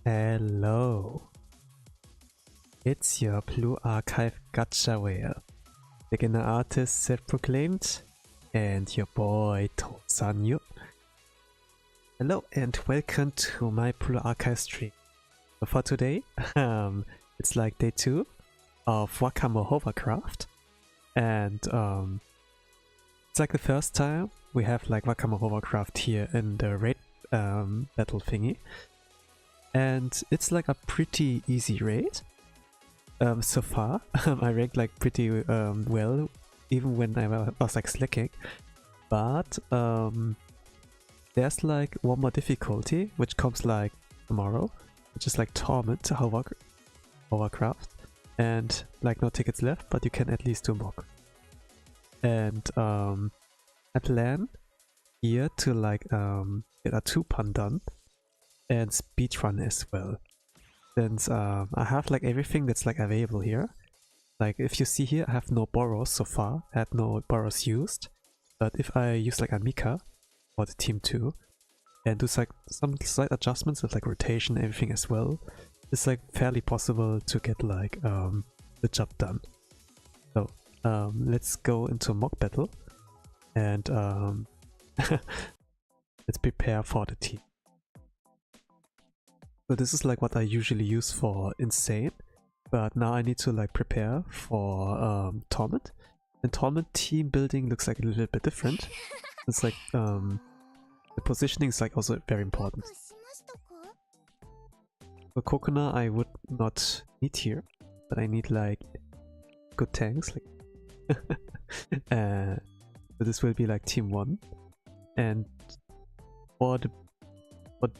Hello, it's your Blue Archive Gacha Whale, beginner artist self-proclaimed, and your boy Tosanyo. Hello and welcome to my Blue Archive stream. So for today, it's like day 2 of Wakamo Hovercraft, and it's like the first time we have like Wakamo Hovercraft here in the raid battle thingy. And it's like a pretty easy raid so far. I ranked like pretty well, even when I was like slacking. But there's like one more difficulty, which comes like tomorrow, which is like Torment Hovercraft. And like no tickets left, but you can at least do mock. And I plan here to like get a 2-pun done. And speedrun as well, since I have like everything that's like available here. Like if you see here, I have no borrows so far. I had no borrows used, but if I use like a Mika or the team 2 and do like some slight adjustments with like rotation and everything as well, it's like fairly possible to get like the job done. So let's go into a mock battle and let's prepare for the team. So this is like what I usually use for Insane. But now I need to like prepare for Torment. And Torment team building looks like a little bit different. It's like the positioning is like also very important. For Kokona I would not need here, but I need like good tanks. Like so this will be like team 1. And for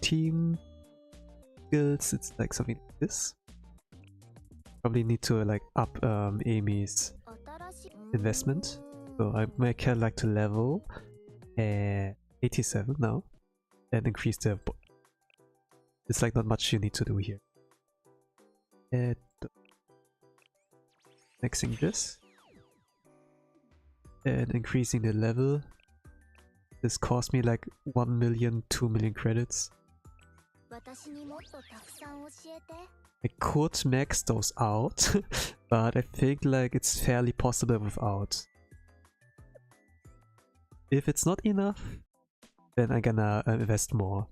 team skills it's like something like this. Probably need to like up Amy's investment. So I may kind of like to level 87 now and increase the. It's like not much you need to do here. And mixing this and increasing the level. This cost me like 1 million, 2 million credits. I could max those out, but I think like it's fairly possible without. If it's not enough, then I'm gonna invest more.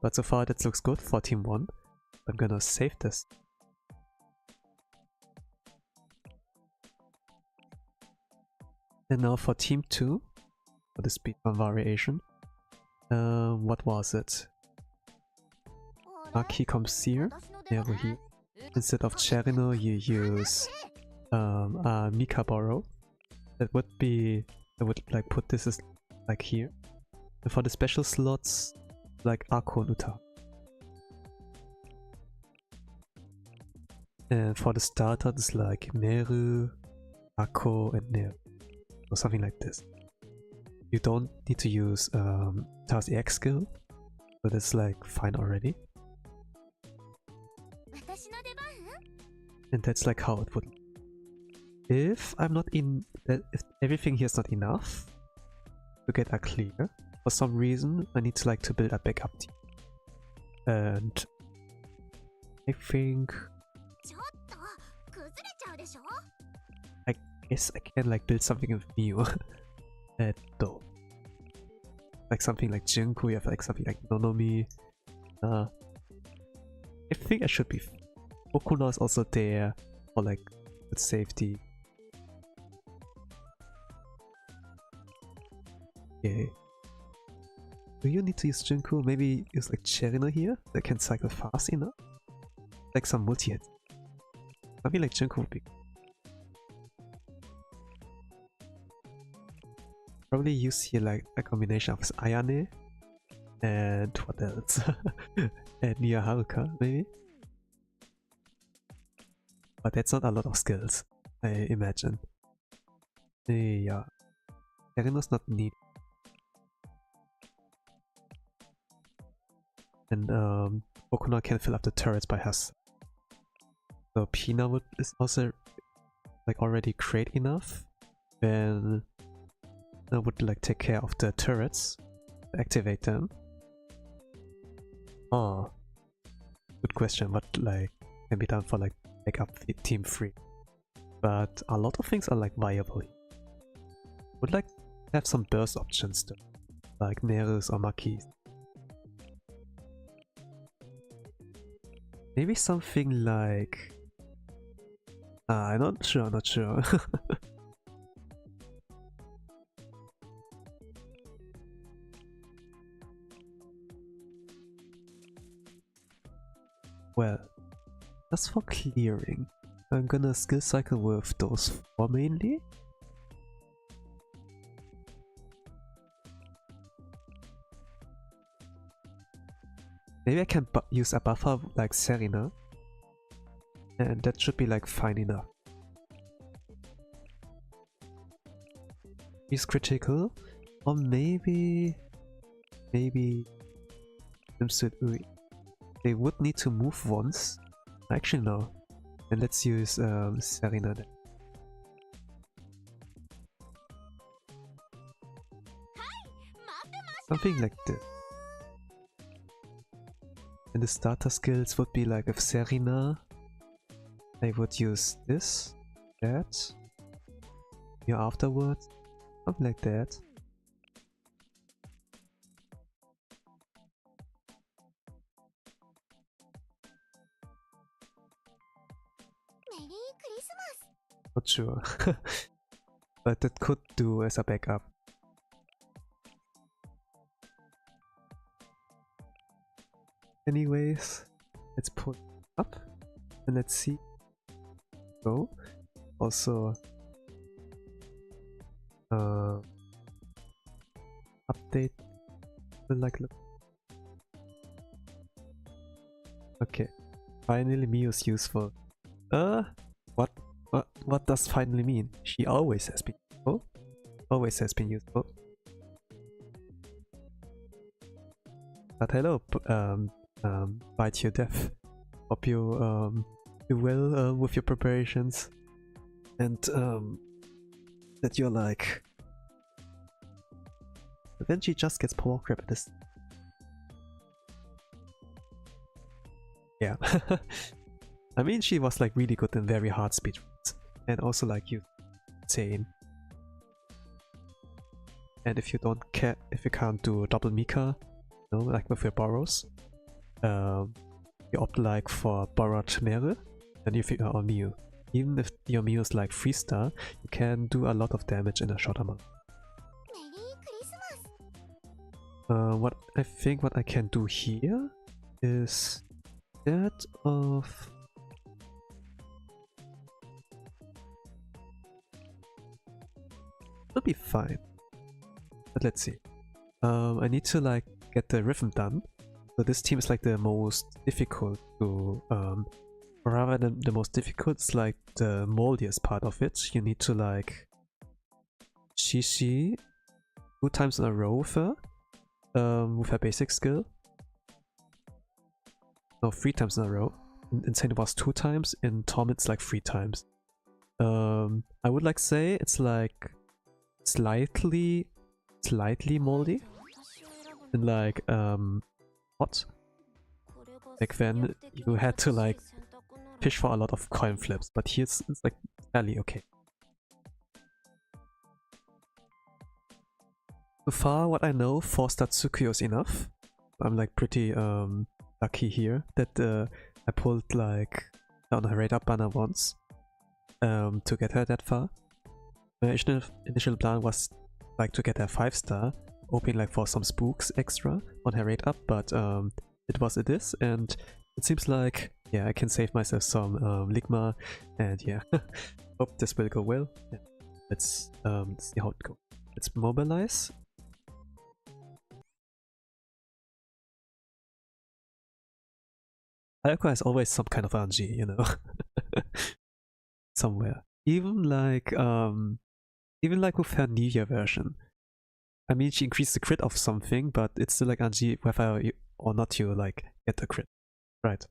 But so far that looks good for team 1. I'm gonna save this. And now for team 2, for the speedrun variation. What was it? Maki comes here, never here. Instead of Cherino, you use Mikaboro. That would be, I would like put this as like here. And for the special slots, like Ako and Uta. And for the starter, it's like Meru, Ako, and Neru, or something like this. You don't need to use Tao's EX skill, so that's like fine already. And that's like how it would. If I'm not in, if everything here is not enough to get a clear, for some reason I need to like to build a backup team. And I think I guess I can like build something with Miu. Though. Like something like Jinku, you have like something like Nonomi. I think I should be. Okuna is also there for like good safety. Okay. Do you need to use Jinku? Maybe use like Cherino here that can cycle fast enough? Like some multi-hit. I feel like Jinku would be. Probably use here like a combination of Ayane and what else? And Nia Haruka maybe? But that's not a lot of skills, I imagine. Yeah. Cherino's not needed. And Okuna can fill up the turrets by herself. So Pina is also like already great enough. Then I would like take care of the turrets, activate them. Oh, good question. What like can be done for like backup team 3? But a lot of things are like viable. Would like have some burst options though, like Neru's or Maki's. Maybe something like I'm not sure, not sure. Well, just for clearing, I'm gonna skill cycle with those 4 mainly. Maybe I can use a buffer like Serena, and that should be like fine enough. Use critical, or maybe they would need to move once. Actually no, and let's use Serena then. Something like this. And the starter skills would be like if Serena, I would use this, that, here afterwards, something like that. Not sure. But that could do as a backup. Anyways, let's put up and let's see. Go. Also update like okay. Finally Mio's useful. What does finally mean? She always has been useful. Always has been useful. But hello, bite your death. Hope you do well with your preparations, and that you're like. But then she just gets power crap at this. Yeah. I mean, she was like really good in very hard speedruns, and also like you insane. And if you can't do double Mika, you know, like with your borrows, you opt like for borrowed Mere, and if you are on Mew. Even if your Mew is like 3-star, you can do a lot of damage in a short amount. What I can do here is that of it'll be fine. But let's see. I need to like get the rhythm done. So this team is like the most difficult to or rather than the most difficult, it's like the moldiest part of it. You need to like Shishi 2 times in a row with her basic skill. No, 3 times in a row. In Saint was 2 times, in Torment it's like 3 times. I would like say it's like slightly moldy. And like what? Like then you had to like fish for a lot of coin flips, but here it's like fairly okay. So far what I know, 4-star Tsukuyo is enough. I'm like pretty lucky here that I pulled like down her radar banner once to get her that far. My initial plan was like to get her 5-star, hoping like for some spooks extra on her rate up, but it is, and it seems like yeah, I can save myself some Ligma, and yeah, hope this will go well. Yeah. Let's see how it goes. Let's mobilize. Ayako has always some kind of RNG, you know, somewhere. Even like with her New Year version. I mean, she increased the crit of something, but it's still like RNG whether you, or not you like get the crit, right?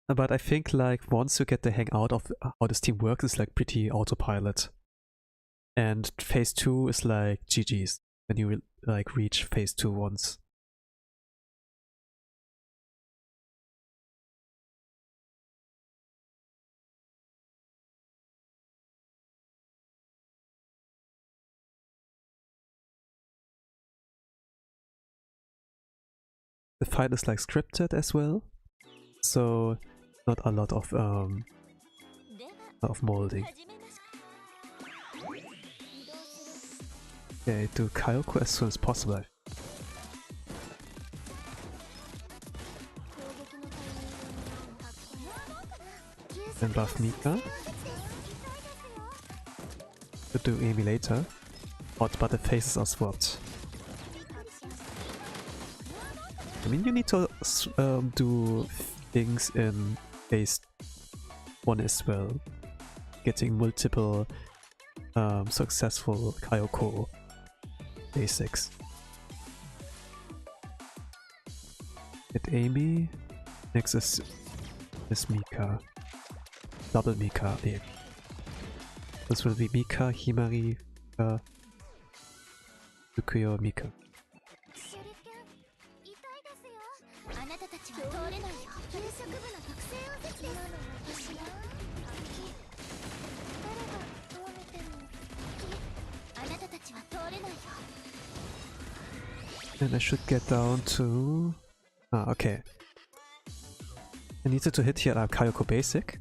But I think like once you get the hang out of how this team works, it's like pretty autopilot. And phase 2 is like GG's when you like reach phase 2 once. The fight is like scripted as well, so not a lot of molding. Okay, do Kyoko as soon as possible. And buff Mika. Could do Amy later. Odd, but the faces are swapped. I mean, you need to do things in phase 1 as well. Getting multiple successful Kyoko basics. Get Amy. Next is Mika. Double Mika. Yeah. This will be Mika, Himari, Tsukuyo, Mika. And I should get down to Ah, okay. I needed to hit here Kyoko Basic.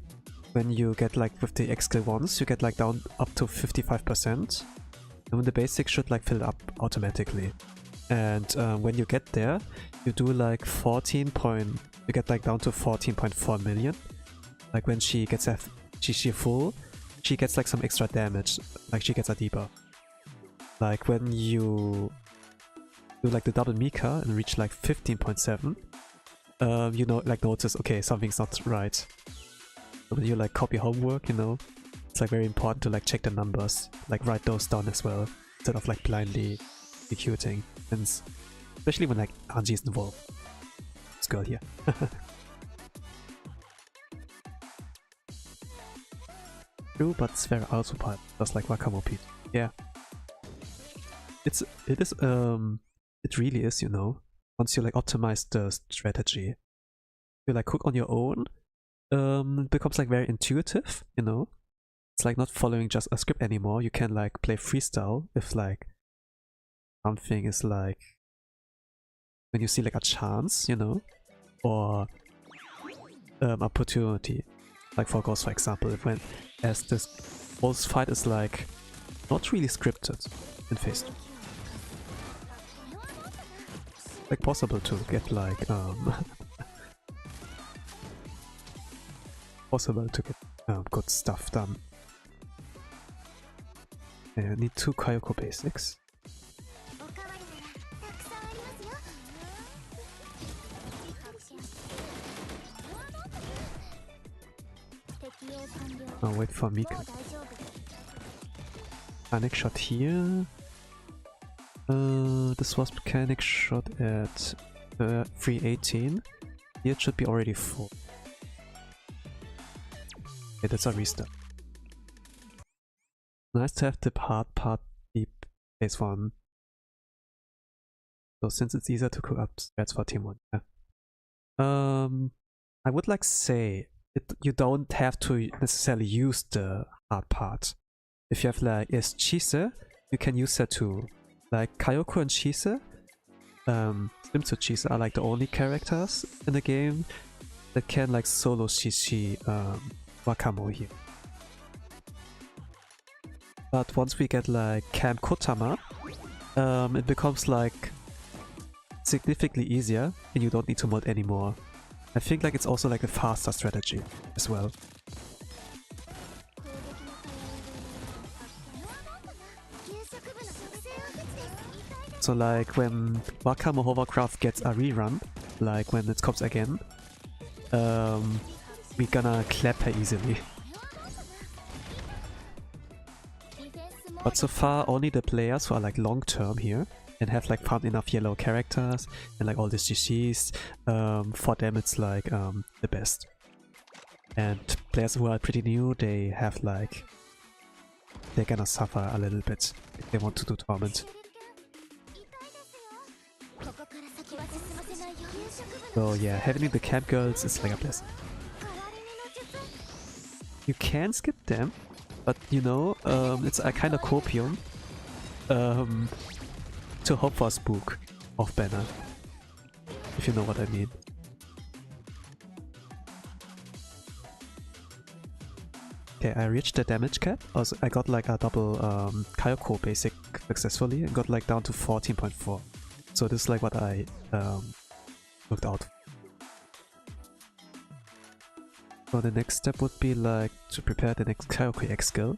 When you get like with the X skill once, you get like down up to 55%. And when the basic should like fill up automatically. And when you get there, you do like you get like down to 14.4 million. Like when she gets a GG full, she gets like some extra damage, like she gets a debuff. Like when you do like the double Mika and reach like 15.7, you know, like notice, okay, something's not right. So when you like copy homework, you know, it's like very important to like check the numbers, like write those down as well, instead of like blindly executing, and especially when like Anji is involved. This girl here. True, but it's very also part, just like Wakamo Pete. Yeah. It really is, you know. Once you like optimize the strategy, you like cook on your own, it becomes like very intuitive, you know. It's like not following just a script anymore. You can like play freestyle if like something is like when you see like a chance, you know, or opportunity. Like for Ghost, for example, as this boss fight is like not really scripted in Phase 2. Like possible to get like possible to get good stuff done. I need 2 Kyoko basics. I'll wait for Mika. Mechanic shot here. This was mechanic shot at 318. Here it should be already full. Okay, that's a restart. Nice to have the hard part be Phase 1. So since it's easier to cook up strats for Team 1, yeah. I would like say you don't have to necessarily use the hard part. If you have like Chise, you can use that too. Like Kyoko and Chise, Swimsuit Chise are like the only characters in the game that can like solo Shishi Wakamo here. But once we get like Camp Kotama, it becomes like significantly easier and you don't need to mod anymore. I think like it's also like a faster strategy as well. So like when Wakamo Hovercraft gets a rerun, like when it comes again, we're gonna clap her easily. But so far only the players who are like long term here and have like found enough yellow characters and like all these GGs, for them it's like the best. And players who are pretty new, they have like, they're gonna suffer a little bit if they want to do Torment. So yeah, having the camp girls is like a blessing. You can skip them, but you know, it's a kind of copium to hope for a spook of Banner, if you know what I mean. Okay, I reached the damage cap. Also, I got like a double Kyoko basic successfully and got like down to 14.4. So this is like what I looked out. So the next step would be like to prepare the next Kyoko X skill.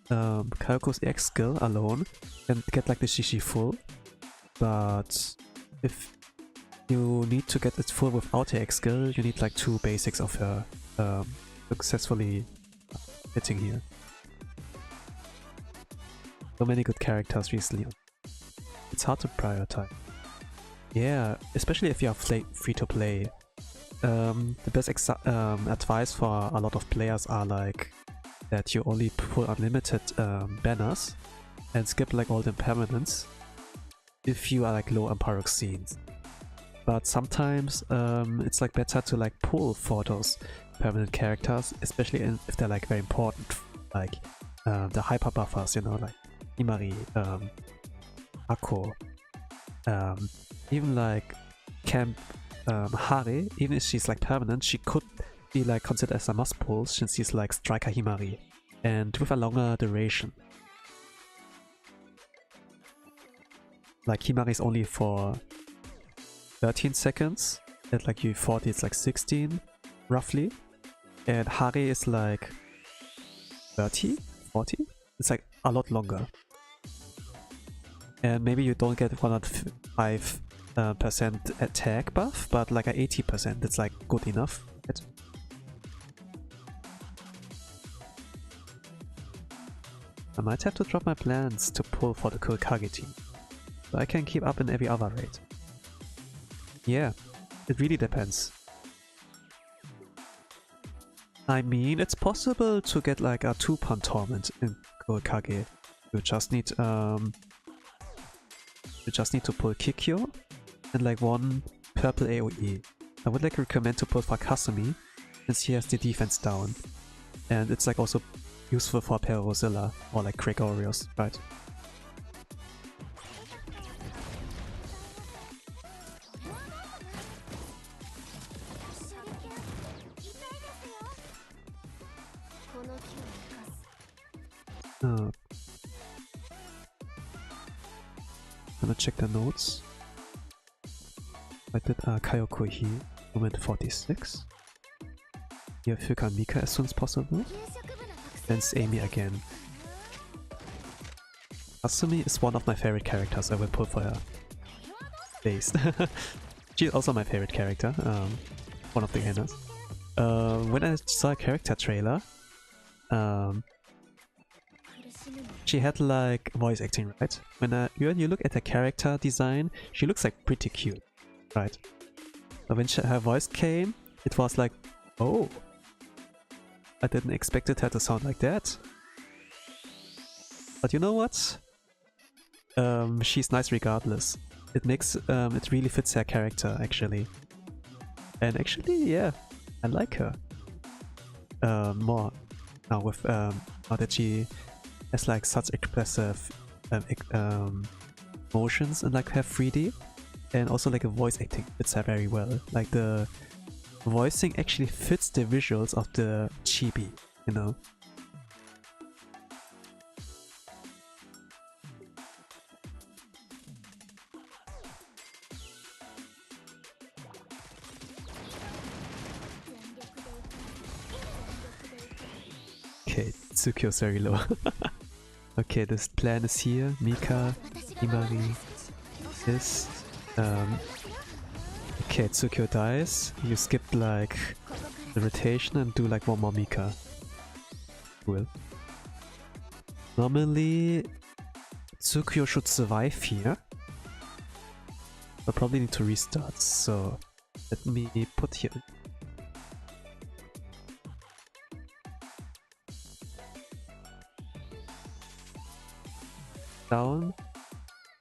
Kyoko's X skill alone and get like the Shishi full. But if you need to get it full without the X skill, you need like 2 basics of her successfully hitting here. So many good characters recently. It's hard to prioritize. Yeah, especially if you are free to play. The best advice for a lot of players are like that you only pull unlimited banners and skip like all the permanents if you are like low on pyroxenes. But sometimes it's like better to like pull for those permanent characters, especially if they're like very important, like the hyper buffers, you know, like Imari, Akko, even like Camp Hare, even if she's like permanent, she could be like considered as a must pull since she's like Striker Himari and with a longer duration. Like Himari is only for 13 seconds, at like U40 it's like 16 roughly, and Hare is like 30, 40? It's like a lot longer. And maybe you don't get 105% attack buff, but like a 80%, that's like good enough. I might have to drop my plans to pull for the Kurokage team, so I can keep up in every other raid. Yeah, it really depends. I mean, it's possible to get like a 2-pun Torment in Kurokage. You just need to pull Kikyo and like 1 purple AoE. I would like recommend to pull for Kasumi since he has the defense down, and it's like also useful for Perosilla or like Gregorius, right? Gonna check the notes. I did Kayoko-hi, moment 46. Here Fuka Mika as soon as possible. Then Amy again. Asumi is one of my favorite characters, I will pull for her. Based. She's also my favorite character, one of the gainers. When I saw a character trailer, she had like voice acting, right? When you look at her character design, she looks like pretty cute, right? But when her voice came, it was like, oh, I didn't expect her to sound like that. But you know what? She's nice regardless. It makes it really fits her character actually. And actually, yeah, I like her more now with now that she has like such expressive motions and like her 3D, and also like a voice acting fits her very well. Like the voicing actually fits the visuals of the chibi, you know. Okay, Tsukio's very low. Okay, this plan is here. Mika, Himari, this. Okay, Tsukio dies. You skip like the rotation and do like 1 more Mika. Cool. Normally, Tsukio should survive here. But probably need to restart, so let me put here. Down,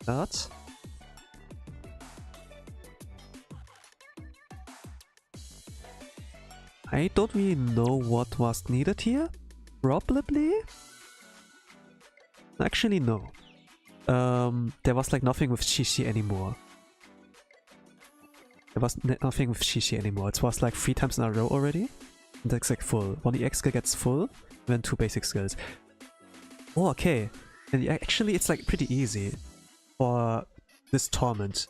start. I don't really know what was needed here. Probably? Actually, no. There was like nothing with Shishi anymore. There was nothing with Shishi anymore. It was like 3 times in a row already. And that's like full. 1 EX skill gets full, then 2 basic skills. Oh, okay. And actually, it's like pretty easy for this Torment.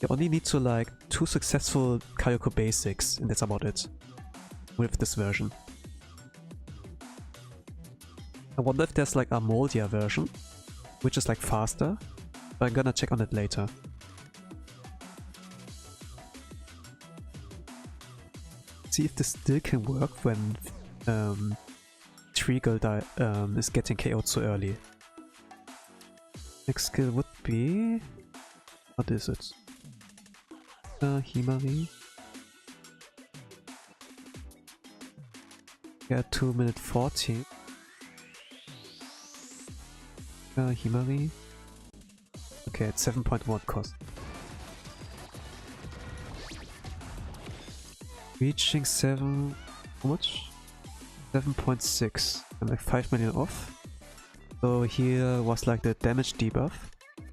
You only need to like 2 successful Kayoko basics, and that's about it with this version. I wonder if there's like a moldier version, which is like faster, but I'm gonna check on it later. See if this still can work when Trigal is getting KO'd so early. Next skill would be... what is it? Himari. Yeah, 2 minute 40. Himari. Okay, it's 7.1 cost. Reaching 7... how much? 7.6. I'm like 5 million off. So here was like the damage debuff,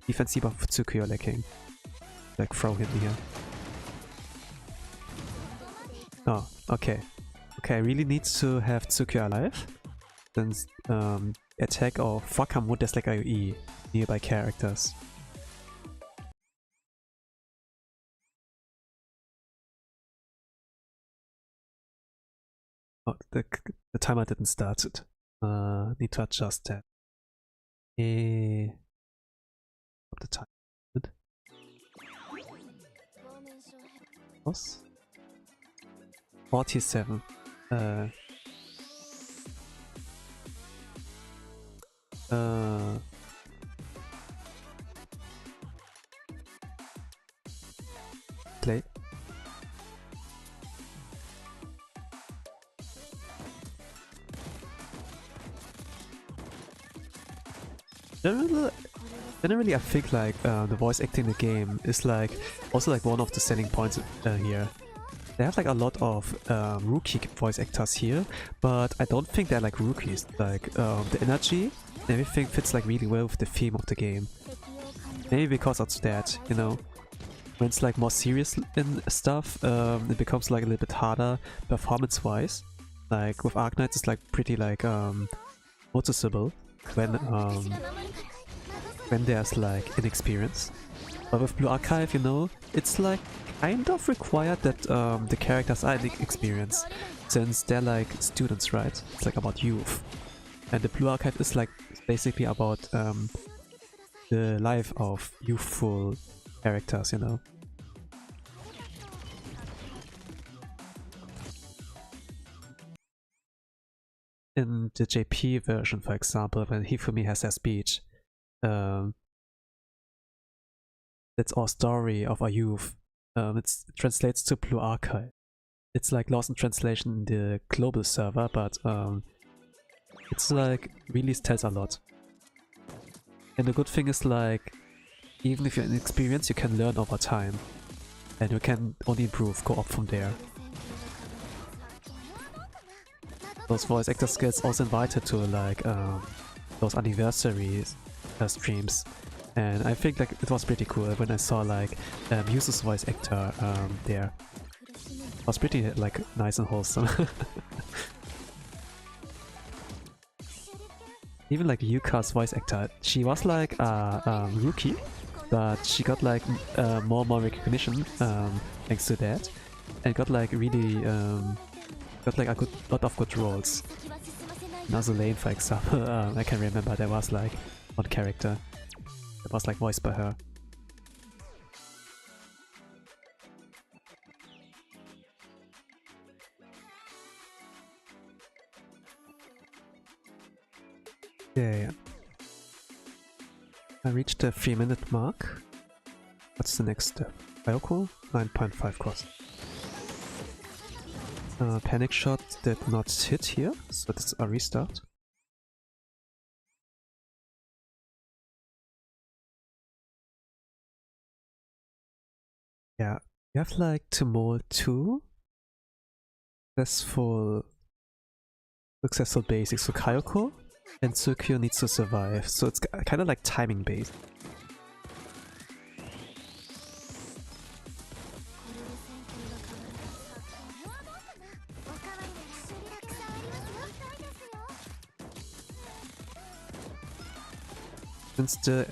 defense debuff of Tsukuyo lacking. Like throw him here. Oh, okay. Okay, I really need to have Tsukio alive. Since attack of Wakamo, there's like AoE nearby characters. Oh, the timer didn't start it. Need to adjust that. Up the time. Good. Was 47. Play. Generally, I think like the voice acting in the game is like also like one of the selling points here. They have like a lot of rookie voice actors here, but I don't think they're like rookies. Like the energy and everything fits like really well with the theme of the game. Maybe because of that, you know. When it's like more serious in stuff, it becomes like a little bit harder performance-wise. Like with Arknights, it's like pretty like noticeable when there's like inexperience. But with Blue Archive, you know, it's like kind of required that the characters are inexperienced, since they're like students, right? It's like about youth. And the Blue Archive is like basically about the life of youthful characters, you know. In the JP version, for example, when Hifumi has their speech, that's our story of our youth. It translates to Blue Archive. It's like lost in translation in the global server, but it's like really tells a lot. And the good thing is like, even if you're inexperienced, you can learn over time. And you can only improve, go up from there. Those voice actor skills also invited to like those anniversary streams. And I think like it was pretty cool when I saw like Muse's voice actor there. It was pretty like nice and wholesome. Even like Yuka's voice actor, she was like a rookie, but she got like more recognition thanks to that, and got like really got like a lot of good roles. Nazo Lane, for example, I can remember there was like one character that was like voiced by her. Yeah. I reached the 3-minute mark. What's the next step? Kyoko? 9.5 cost. Panic shot did not hit here, so that's a restart. Yeah, you have like to mold 2 successful basics for Kyoko, and Tsukio needs to survive, so it's kind of like timing based. Since the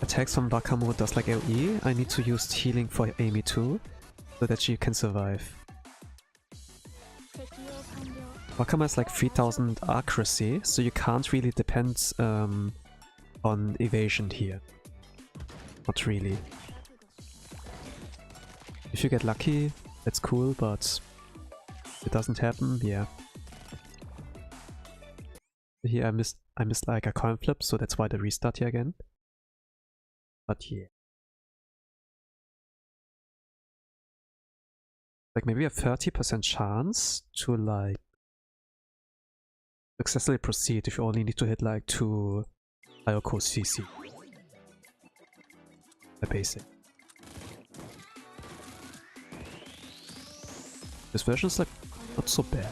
attacks from Wakamo does like AoE, I need to use healing for Amy too, so that she can survive. Wakamo has like 3000 accuracy, so you can't really depend on evasion here. Not really. If you get lucky, that's cool, but if it doesn't happen, yeah. Here I missed like a coin flip, so that's why the restart here again. But yeah. Like maybe a 30% chance to like successfully proceed if you only need to hit like 2 Kyoko CC. The basic. This version is like not so bad.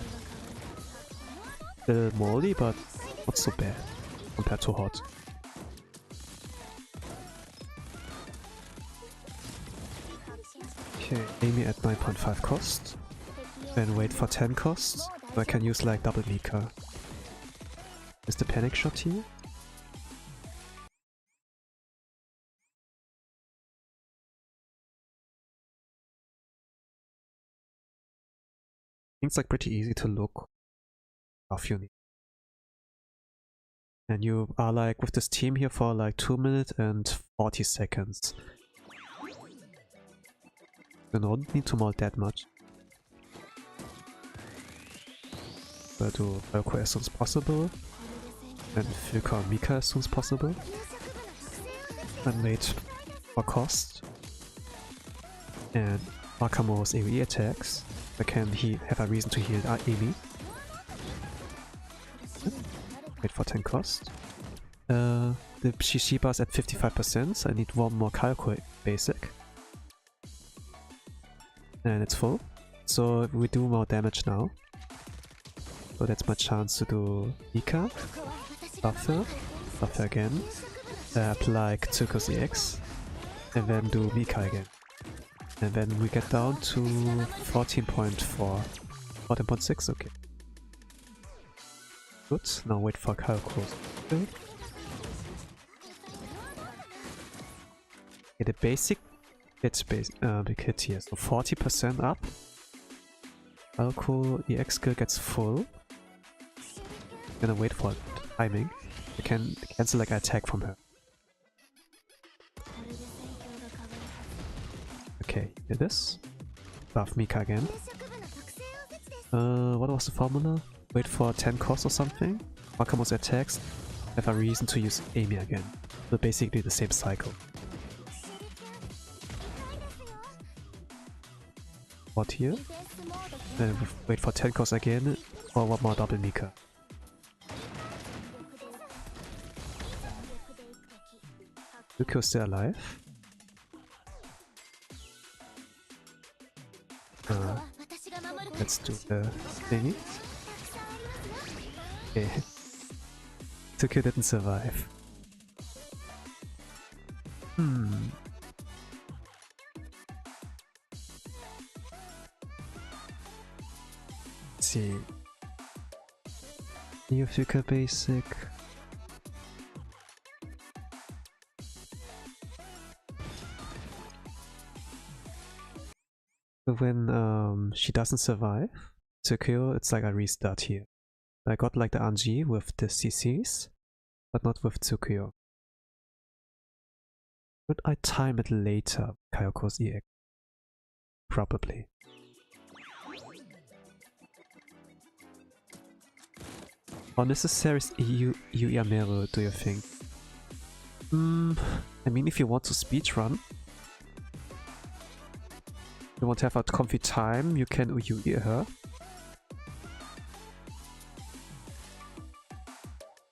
Still moldy, but not so bad compared to Hot. Okay, Amy at 9.5 cost. Then wait for 10 costs, so I can use like double Mika. Is the panic shot here? It's like pretty easy to look off you need. And you are like with this team here for like 2 minutes and 40 seconds. You don't need to mold that much. But do Valkyrie as soon as possible. And Filka and Mika as soon as possible. And wait for cost. And Wakamo's AoE attacks. I can have a reason to heal Amy. Wait for 10 cost. The Shishiba is at 55%, so I need one more Kalko basic. And it's full. So we do more damage now. So that's my chance to do Mika. Buffer. Buffer again. Apply Tsuku's EX. And then do Mika again. And then we get down to 14.4. 14.6, okay. Good, now wait for Kalko. Okay, the basic hit big hit here, so 40% up. Kalko EX skill gets full. Gonna wait for timing. I can cancel like an attack from her. Okay, here this. Buff Mika again. What was the formula? Wait for 10 costs or something. Wakamo's attacks have a reason to use Amy again. So basically the same cycle. What here? And wait for 10 costs again or one more double Mika. Yukio's still alive. Let's do the thingy. Okay. Tsukio didn't survive. Let's see. New Fuka basic. So when she doesn't survive, Tsukio, it's like a restart here. I got like the Anji with the CCs, but not with Tsukio. Could I time it later, Kyoko's EX? Probably. How necessary is EU Amero, do you think? I mean, if you want to speedrun, you want to have a comfy time, you can UE her.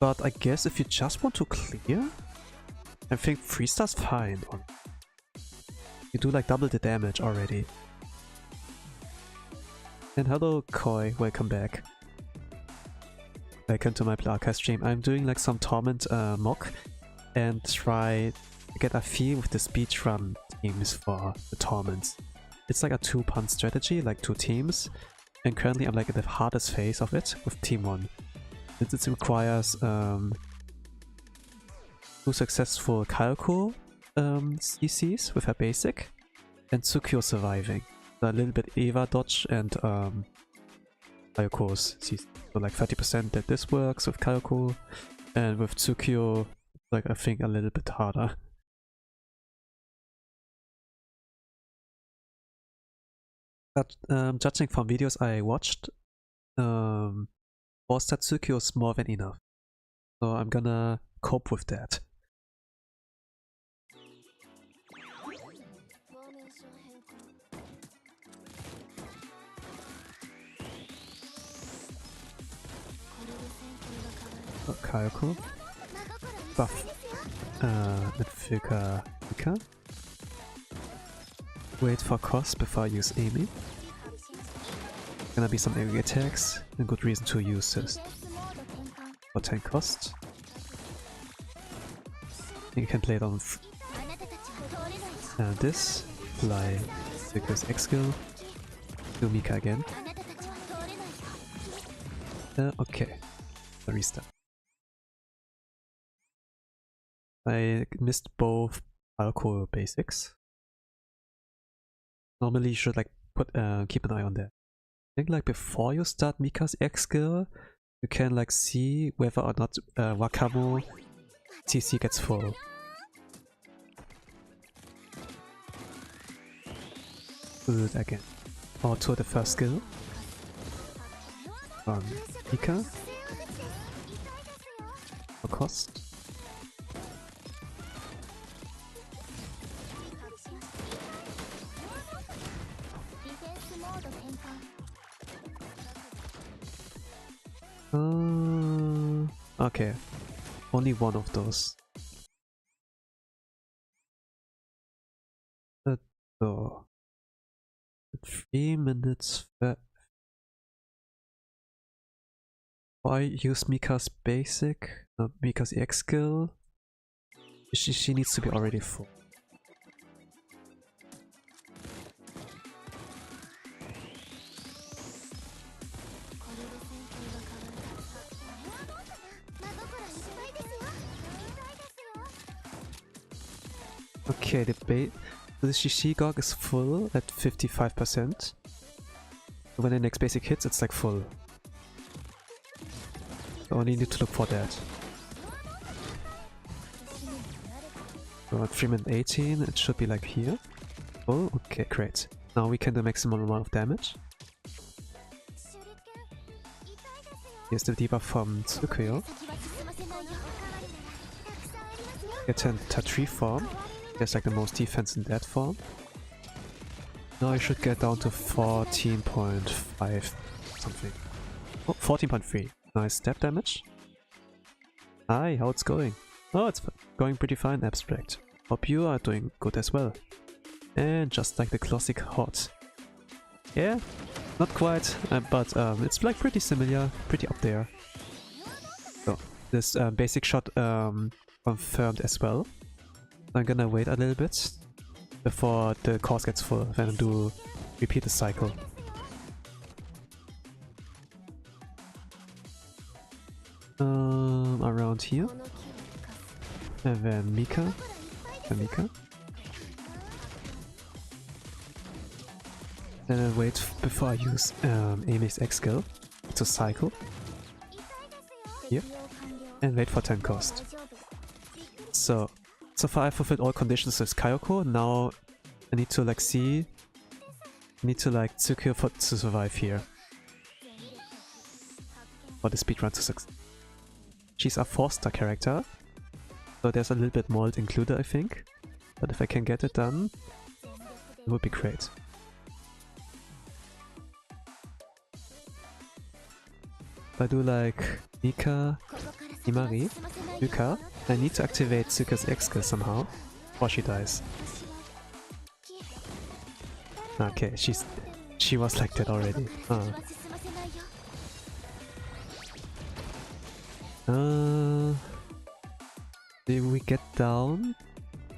But I guess if you just want to clear, I think 3-star's fine. You do like double the damage already. And hello Koi, welcome back. Welcome to my Archive stream. I'm doing like some Torment mock and try to get a feel with the speedrun teams for the Torments. It's like a 2-punt strategy, like 2 teams. And currently I'm like at the hardest phase of it with team 1. It requires 2 successful Kalko CCs with her basic and Tsukio surviving. So a little bit Eva dodge and Kalko's CC. So like 30% that this works with Kalko, and with Tsukio like I think a little bit harder. But judging from videos I watched, was that Tsukio is more than enough. So I'm gonna cope with that. Kayako. Buff. Mit Filka Mika. Wait for cost before I use Amy. Gonna be some area attacks, a good reason to use this. For 10 cost. You can play it on this, apply Vilka's X skill, do Mika again. Okay. Restart. I missed both alcohol basics. Normally you should like keep an eye on that. I think like before you start Mika's X skill, you can like see whether or not Wakamo CC gets full. Do it again. Or to the first skill. Mika. For cost. Okay. Only one of those. So 3 minutes. I use Mika's basic, Mika's EX skill. She needs to be already full. Okay, the Shishigog is full at 55%. When the next basic hits, it's like full. So only need to look for that. So at 3 minutes 18, it should be like here. Oh, okay, great. Now we can do maximum amount of damage. Here's the debuff from Tsukuyo. Get into tree form. There's like the most defense in that form. Now I should get down to 14.5 something. Oh, 14.3. Nice step damage. Hi, how it's going? Oh, it's going pretty fine, Abstract. Hope you are doing good as well. And just like the classic hot. Yeah, not quite, but it's like pretty similar, pretty up there. So, this basic shot confirmed as well. I'm gonna wait a little bit before the course gets full, then do repeat the cycle. Around here. And then Mika. And Mika. Then I wait before I use Amy's X skill to cycle. Here. And wait for 10 cost. So far I fulfilled all conditions with Kyoko. Now I need to like see. I need to like Tsukuyo to survive here. For the speedrun to succeed. She's a 4-star character. So there's a little bit mold included, I think. But if I can get it done, it would be great. If I do like Mika, Imari, Yuka, I need to activate Tsukuyo's X skill somehow, or she dies. Okay, she was like that already. Did we get down?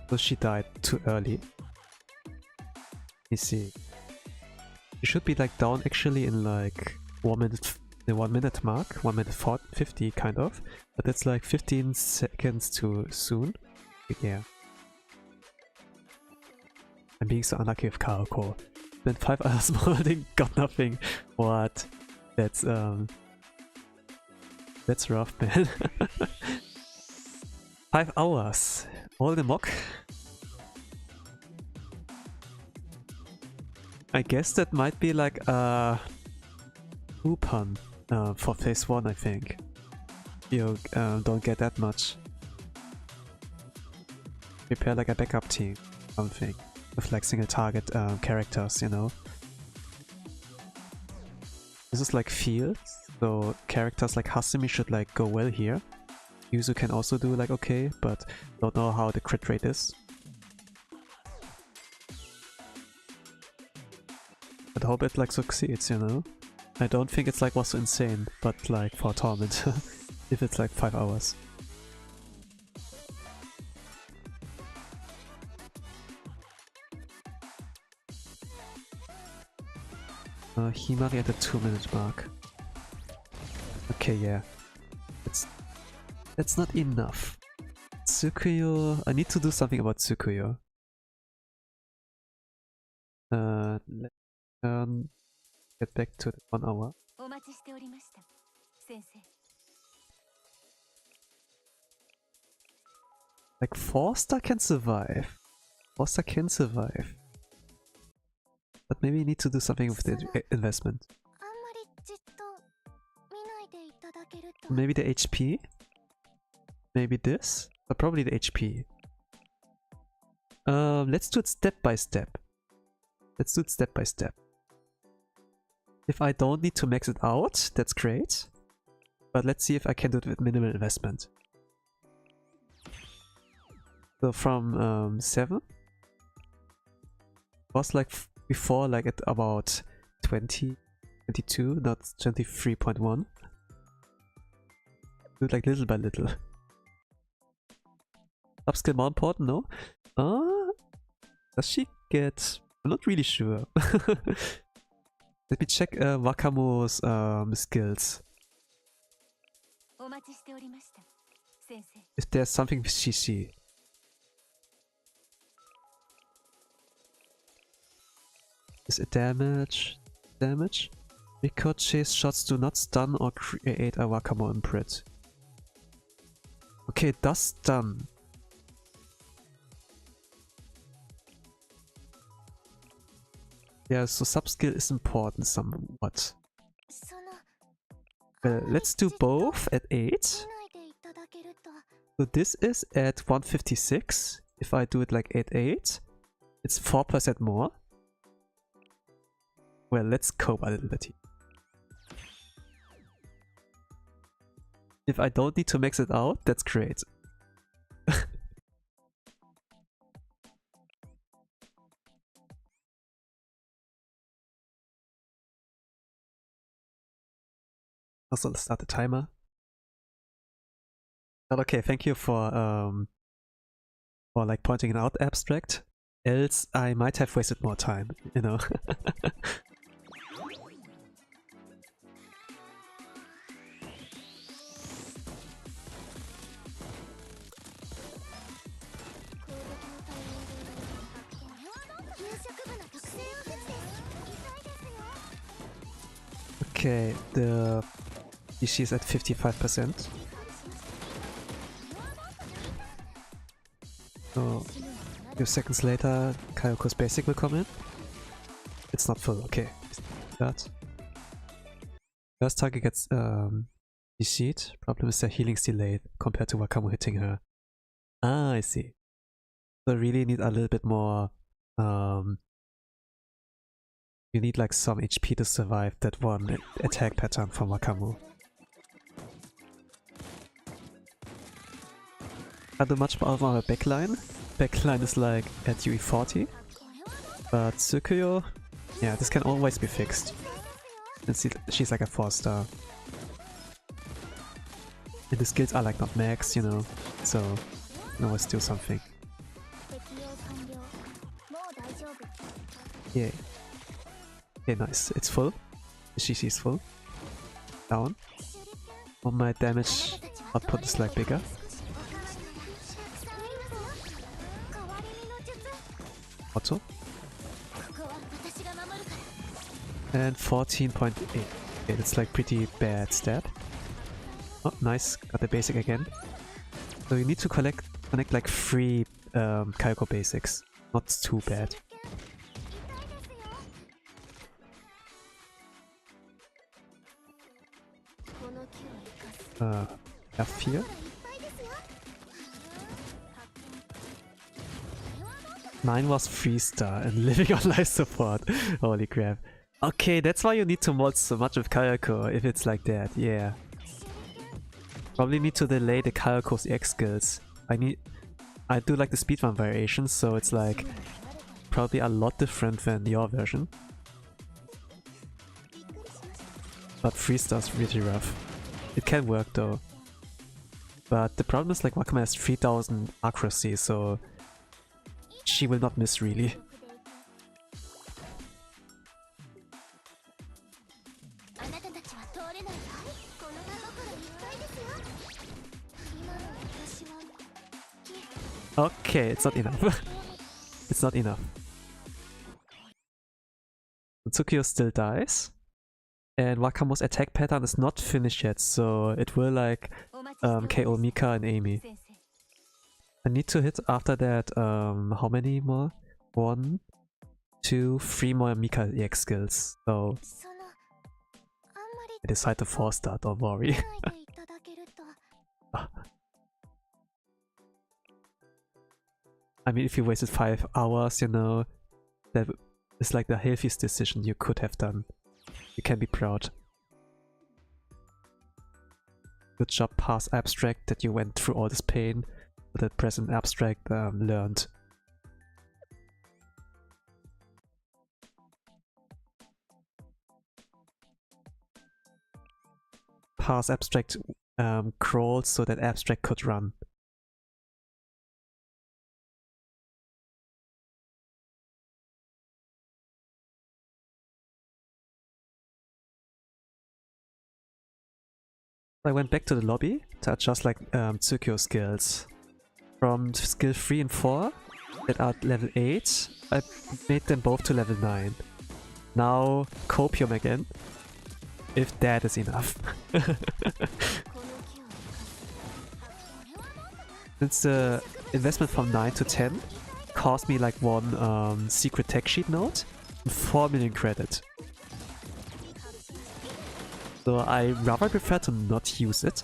So she died too early. Let me see. She should be like down actually in like 1 minute, the 1 minute mark, 1 minute 50 kind of, but that's like 15 seconds too soon. Yeah. I'm being so unlucky with Kyoko. Spent 5 hours molding, got nothing. What? That's rough, man. 5 hours. All the mock. I guess that might be like a coupon for phase 1, I think. You don't get that much. Prepare like a backup team, something. With like single target characters, you know. This is like fields, so characters like Hasumi should like go well here. Yuzu can also do like okay, but don't know how the crit rate is. But hope it like succeeds, you know. I don't think it's like was so insane, but like for Torment, if it's like 5 hours. Himari at the 2 minute mark. Okay, yeah. That's not enough. Tsukuyo... I need to do something about Tsukuyo. Let's get back to the 1 hour. Like, Forster can survive. Forster can survive. But maybe you need to do something with the investment. Maybe the HP? Maybe this? But probably the HP. Let's do it step by step. Let's do it step by step. If I don't need to max it out, that's great. But let's see if I can do it with minimal investment. So from 7 was like before, like at about 20, 22, not 23.1. Do it like little by little. Upskill more important, no? Does she get... I'm not really sure. Let me check Wakamo's skills. If there's something with CC. Is it damage? Damage? Ricochet shots do not stun or create a Wakamo imprint. Okay, it does stun. Yeah, so sub-skill is important somewhat. Well, let's do both at 8. So this is at 156. If I do it like at 8, it's 4% more. Well, let's cope a little bit here. If I don't need to max it out, that's great. Also, let's start the timer. But okay, thank you for like pointing it out, Abstract. Else I might have wasted more time, you know. Okay, the DC is at 55%. So, a few seconds later, Kyoko's basic will come in. It's not full, okay. That. First target gets DC'd. Problem is their healing's delayed compared to Wakamo hitting her. Ah, I see. So I really need a little bit more... you need like some HP to survive that one attack pattern from Wakamo. I do much more of our backline. Backline is like at UE 40. But Tsukuyo, yeah, this can always be fixed. And she's like a 4-star. And the skills are like not max, you know, so you can always do something. Yay. Okay, nice. It's full. The CC is full. Down. Oh, my damage output is like bigger. Auto. And 14.8. Okay, that's like pretty bad stat. Oh, nice. Got the basic again. So you need to connect like 3 Kyoko basics. Not too bad. F4. Mine was 3-star and living on life support. Holy crap. Okay, that's why you need to mod so much with Kyoko if it's like that, yeah. Probably need to delay the Kyoko's EX skills. I do like the speedrun variations, so it's like probably a lot different than your version. But 3-star's really rough. It can work though. But the problem is like Wakamo has 3000 accuracy, so she will not miss really. Okay, it's not enough. It's not enough. Tsukio still dies. And Wakamo's attack pattern is not finished yet, so it will like KO Mika and Amy. I need to hit after that, how many more? 1, 2, 3 more Mika EX skills. So I decide to force that, don't worry. I mean, if you wasted 5 hours, you know, that is like the healthiest decision you could have done. You can be proud. Good job, Pass Abstract, that you went through all this pain, but that present Abstract learned. Pass Abstract crawled so that Abstract could run. I went back to the lobby to adjust like Tsukio skills. From skill 3 and 4 that are level 8, I made them both to level 9. Now Copium again, if that is enough. Since the investment from 9 to 10 cost me like 1 secret tech sheet note and 4 million credit. So I rather prefer to not use it,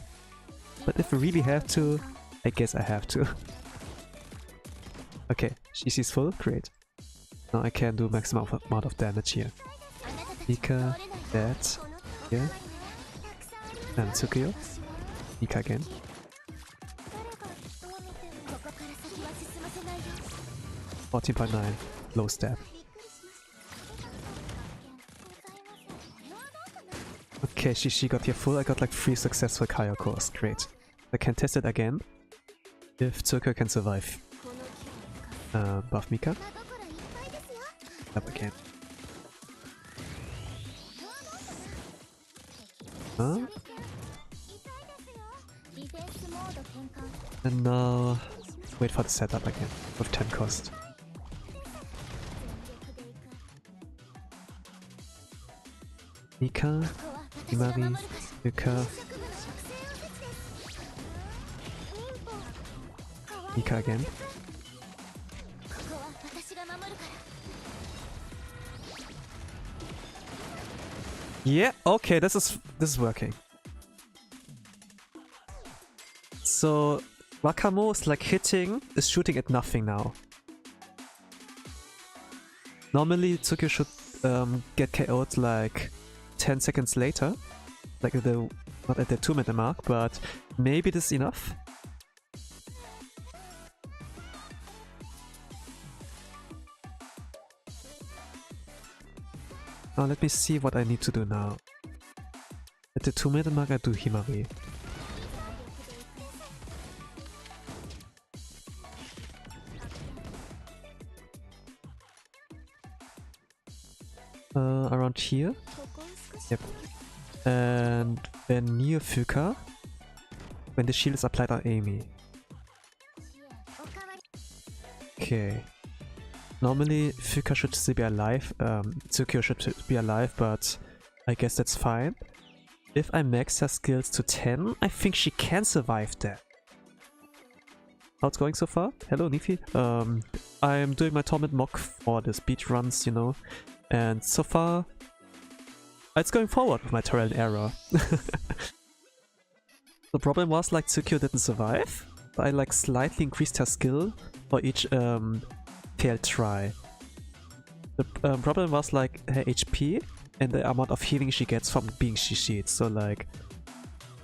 but if I really have to, I guess I have to. Okay, she's full, great. Now I can do maximum amount of damage here. Mika, that, here, and Tsukio. Mika again. $14.9, low stab. Okay, she got here full. I got like 3 successful Kaya cores. Great. I can test it again. If Tsukio can survive. Buff Mika. Up again. And now wait for the setup again with 10 cost. Mika, Imari, Yuka, Mika again. Yeah, okay, this is working. So Wakamo is like is shooting at nothing now. Normally Tsukio should get KO'd like 10 seconds later, like not at the 2-minute mark, but maybe this is enough. Now let me see what I need to do now. At the 2-minute mark I do Himari. Around here? Yep. And then near Fuka, when the shield is applied on Amy. Okay. Normally Fuka should still be alive, Tsukio should be alive, but I guess that's fine. If I max her skills to 10, I think she can survive that. How's it going so far? Hello Nifi. I'm doing my Torment mock for the speedruns, you know, and so far it's going forward with my trial and error. The problem was like Tsukio didn't survive, but I like slightly increased her skill for each failed try. The problem was like her HP and the amount of healing she gets from being Shishid. So like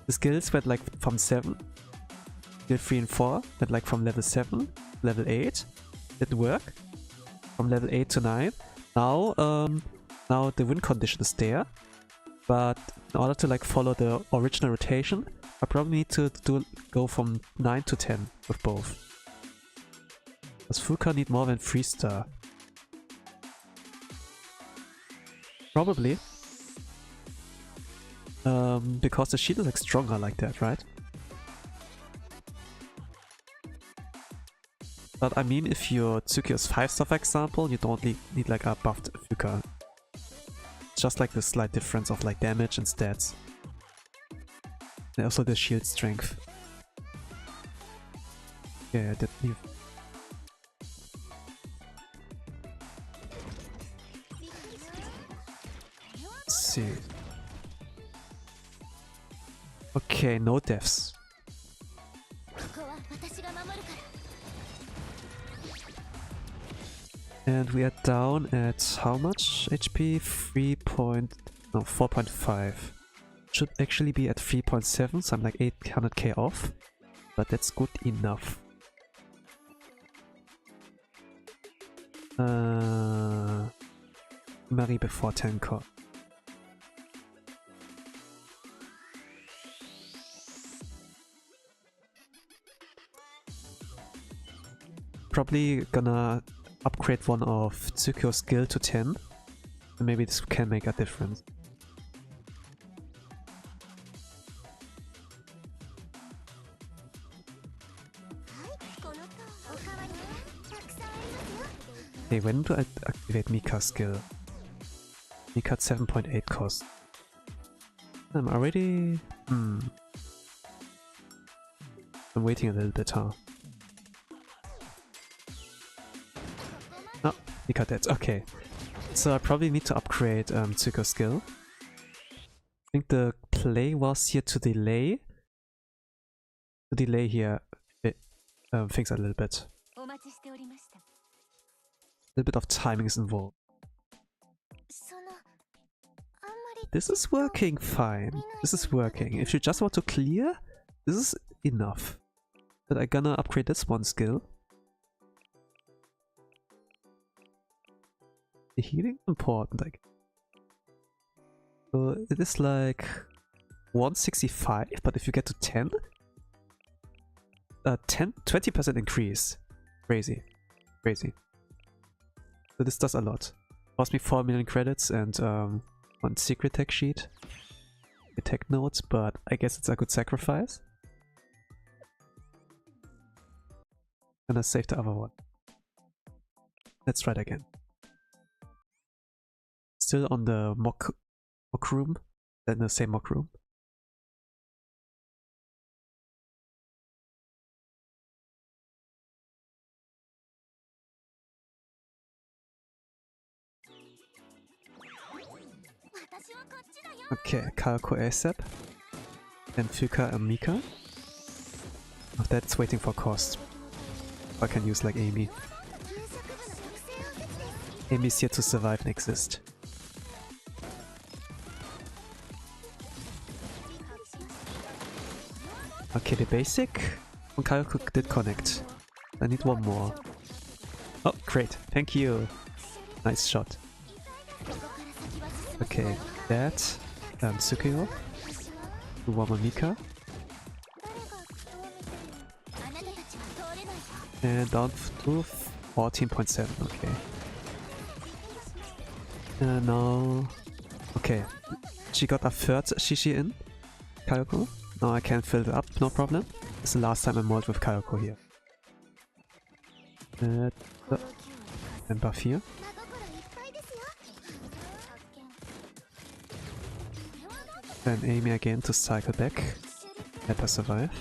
the skills went like from 7, skill 3 and 4 went like from level 7, level 8, didn't work. From level 8 to 9. Now now the win condition is there, but in order to like follow the original rotation, I probably need to go from 9 to 10 with both. Does Fuka need more than 3-star? Probably. Because the shield is like stronger like that, right? But I mean, if your Tsukio is 5-star, for example, you don't need like a buffed Fuka. It's just like the slight difference of like damage and stats. And also the shield strength. Yeah, that leave. Let's see. Okay, no deaths. And we are down at how much HP? 4.5. Should actually be at 3.7, so I'm like 800k off. But that's good enough. Marie before 10k. Probably gonna upgrade one of Tsukio's skill to 10. And maybe this can make a difference. Hey, when do I activate Mika's skill? Mika at 7.8 cost. I'm already... I'm waiting a little bit, huh? Oh, Mika dead. Okay. So I probably need to upgrade Tsuko's skill. I think the play was here to delay. To delay here things a little bit. A little bit of timing is involved. This is working fine. This is working. If you just want to clear, this is enough. But I'm gonna upgrade this one skill. The healing important, like. So it is like 165, but if you get to 10, 20% increase. Crazy. Crazy. So this does a lot. Cost me 4 million credits and one secret tech sheet. A tech notes, but I guess it's a good sacrifice. Gonna save the other one. Let's try it again. Still on the mock room, then the same mock room. Okay, Kayako ASAP, and Fuka and Mika. After that, it's waiting for cost. I can use like Amy. Amy's here to survive and exist. Okay, the basic on Kayako did connect. I need one more. Oh, great. Thank you. Nice shot. Okay, that. Tsukio. One more Mika. And down to 14.7. Okay. Now... Okay. She got a third Shishi in. Kayako. Now I can fill it up, no problem. It's the last time I mold with Kayako here. And buff here. Then Amy again to cycle back. Let her survive.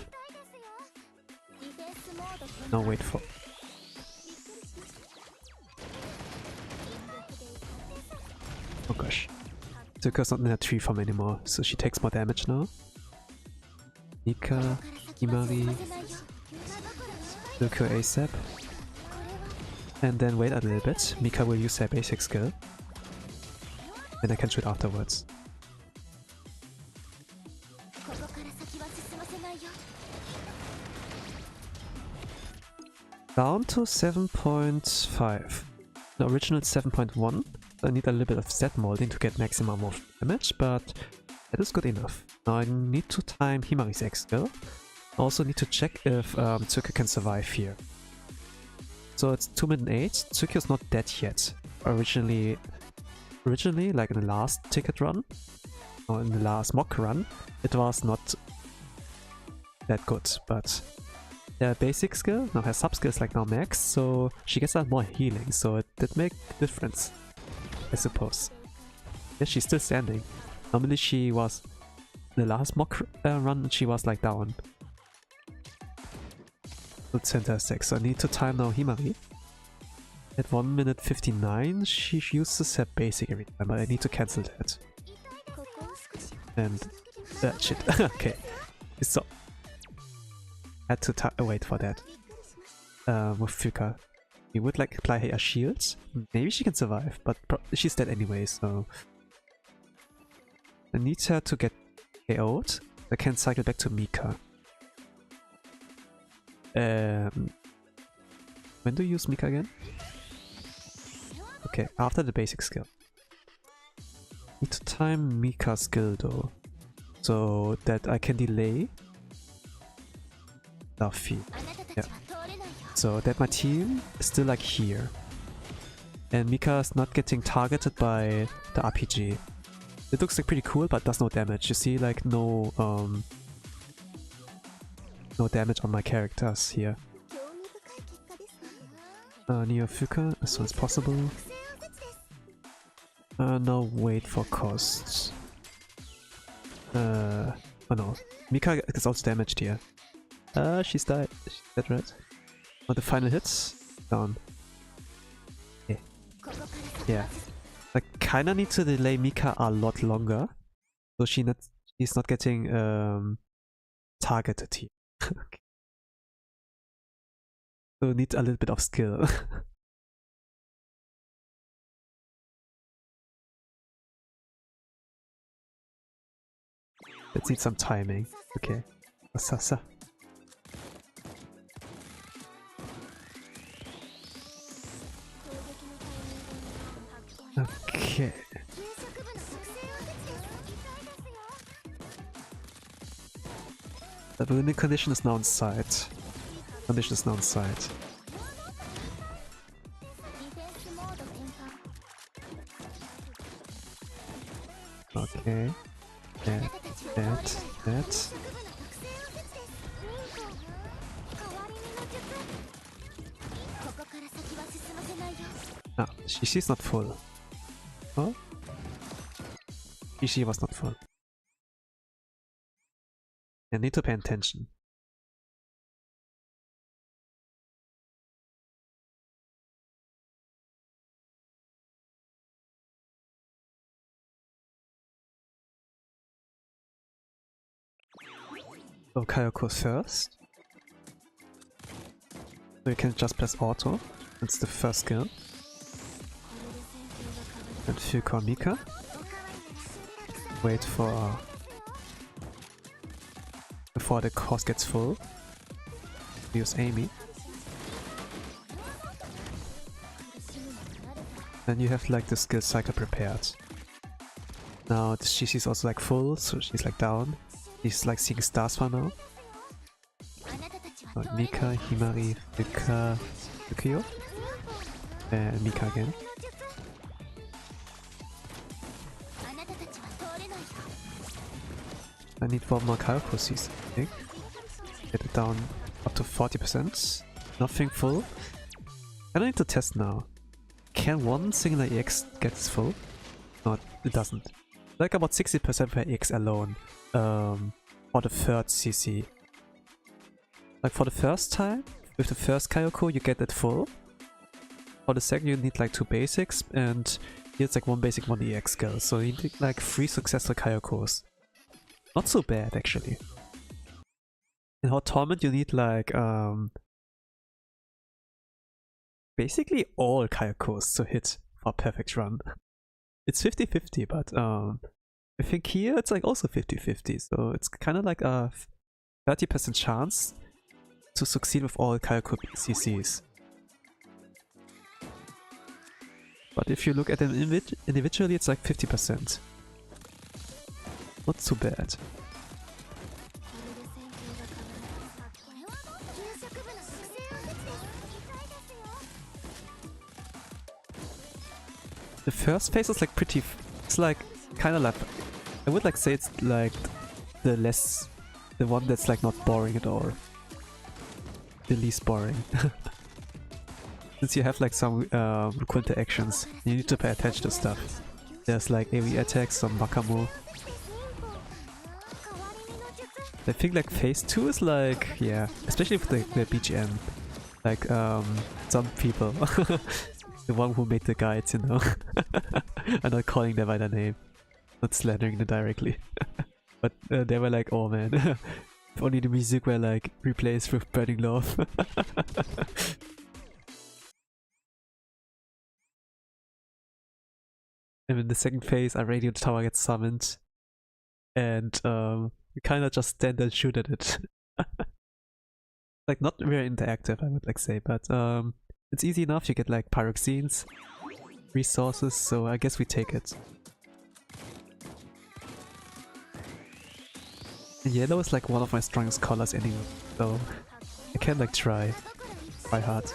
Now wait for... Oh gosh. Zuko's not in her tree farm anymore, so she takes more damage now. Mika, Imari, Zuko ASAP. And then wait a little bit. Mika will use her basic skill. And I can shoot afterwards. Down to 7.5. The original 7.1. I need a little bit of set molding to get maximum of damage, but that is good enough. Now I need to time Himari's X skill. I also need to check if Tsuki can survive here. So it's 2 minutes 8. Tsukio's not dead yet. Originally, like in the last ticket run, or in the last mock run, it was not that good, but Her basic skill, no, her sub skill is like now max, so she gets more healing, so it did make a difference, I suppose. Yeah, she's still standing. Normally she was, the last mock run, she was like down. That's fantastic, so I need to time now Himari. At 1 minute 59, she uses her basic every time, but I need to cancel that. And... shit, okay. So... had to wait for that. With Fuka. We would like apply her shields. Maybe she can survive, but she's dead anyway, so... I need her to get KO'd. I can cycle back to Mika. When do you use Mika again? Okay, after the basic skill. Need to time Mika's skill though, so that I can delay our feed. Yeah. So that my team is still like here. And Mika is not getting targeted by the RPG. It looks like pretty cool, but does no damage. You see like no damage on my characters here. Near Fuka as soon as possible. Now wait for costs. Oh no. Mika is also damaged here. She's died. She's dead, right? Oh, the final hits? Down. Okay. Yeah. I kinda need to delay Mika a lot longer. So she's not getting targeted here. Okay. So need a little bit of skill. Let's need some timing. Okay. Asasa. Okay. The winning condition is now on site. Condition is now on site. Okay. That. Ah, she's not full. Oh? She was not full. I need to pay attention. So Kayako first. So you can just press auto. It's the first skill. And Fuka Mika. Wait for before the cost gets full. Use Amy. Then you have like the skill cycle prepared. Now the CC is also like full, so she's like down. She's like seeing stars for now. So Mika, Himari, Fuka, Yukio. And Mika again. I need 4 more Kayako Cs, I think. Get it down up to 40%. Nothing full. I don't need to test now. Can one singular EX get this full? No, it doesn't. Like about 60% for EX alone. For the third CC. Like for the first time, with the first Kayako you get it full. For the second you need like 2 basics, and here it's like 1 basic, 1 EX skill. So you need like 3 successful Kayakos. Not so bad actually. In Hot Torment you need like basically all Kayakos to hit for a perfect run. It's 50-50, but I think here it's like also 50-50, so it's kind of like a 30% chance to succeed with all Kayako CCs. But if you look at them individually, it's like 50%. Not too bad. The first phase is like pretty... It's like kind of like... I would like say it's like the one that's like not boring at all. the least boring. Since you have like some cool interactions, you need to pay attention to stuff. There's like AoE attacks on Wakamo. I think like phase 2 is like, yeah, especially for the BGM. Like some people, the one who made the guides, you know. I'm not calling them by their name, not slandering them directly. But they were like, oh man, if only the music were like replaced with Burning Love. And in the second phase, a radio tower gets summoned, and you kind of just stand and shoot at it. Like not very interactive, I would like say, but it's easy enough. You get like pyroxenes, resources, so I guess we take it. And yellow is like one of my strongest colors anyway, so I can like try hard.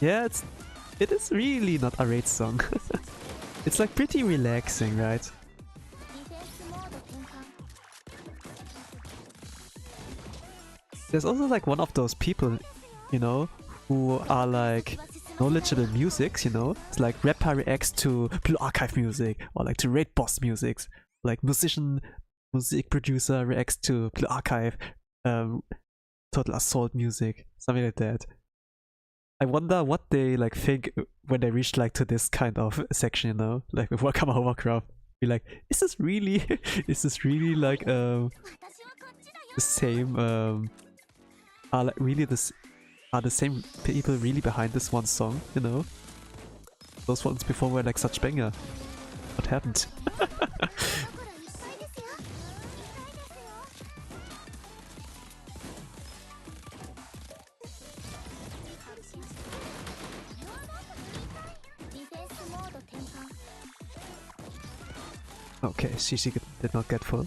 Yeah, it is really not a raid song. It's like pretty relaxing, right? There's also like one of those people, you know, who are like knowledgeable musics, you know? It's like rapper reacts to Blue Archive music, or like to raid boss musics. Like music producer reacts to Blue Archive, Total Assault music, something like that. I wonder what they like think when they reach like to this kind of section, you know, like with Wakamo Hovercraft. Be like, is this really like the same are like really are the same people really behind this one song, you know? Those ones before were like such banger. What happened? Okay, CC did not get full.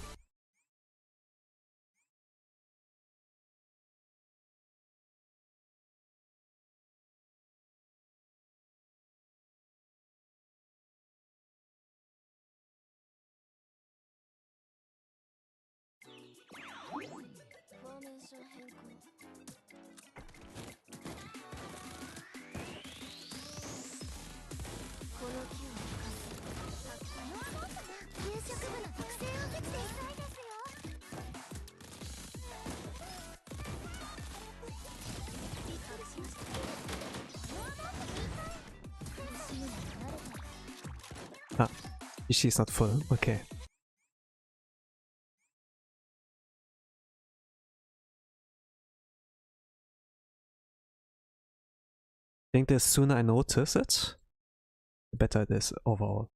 Ah, she's not full, okay. I think the sooner I notice it, the better it is overall.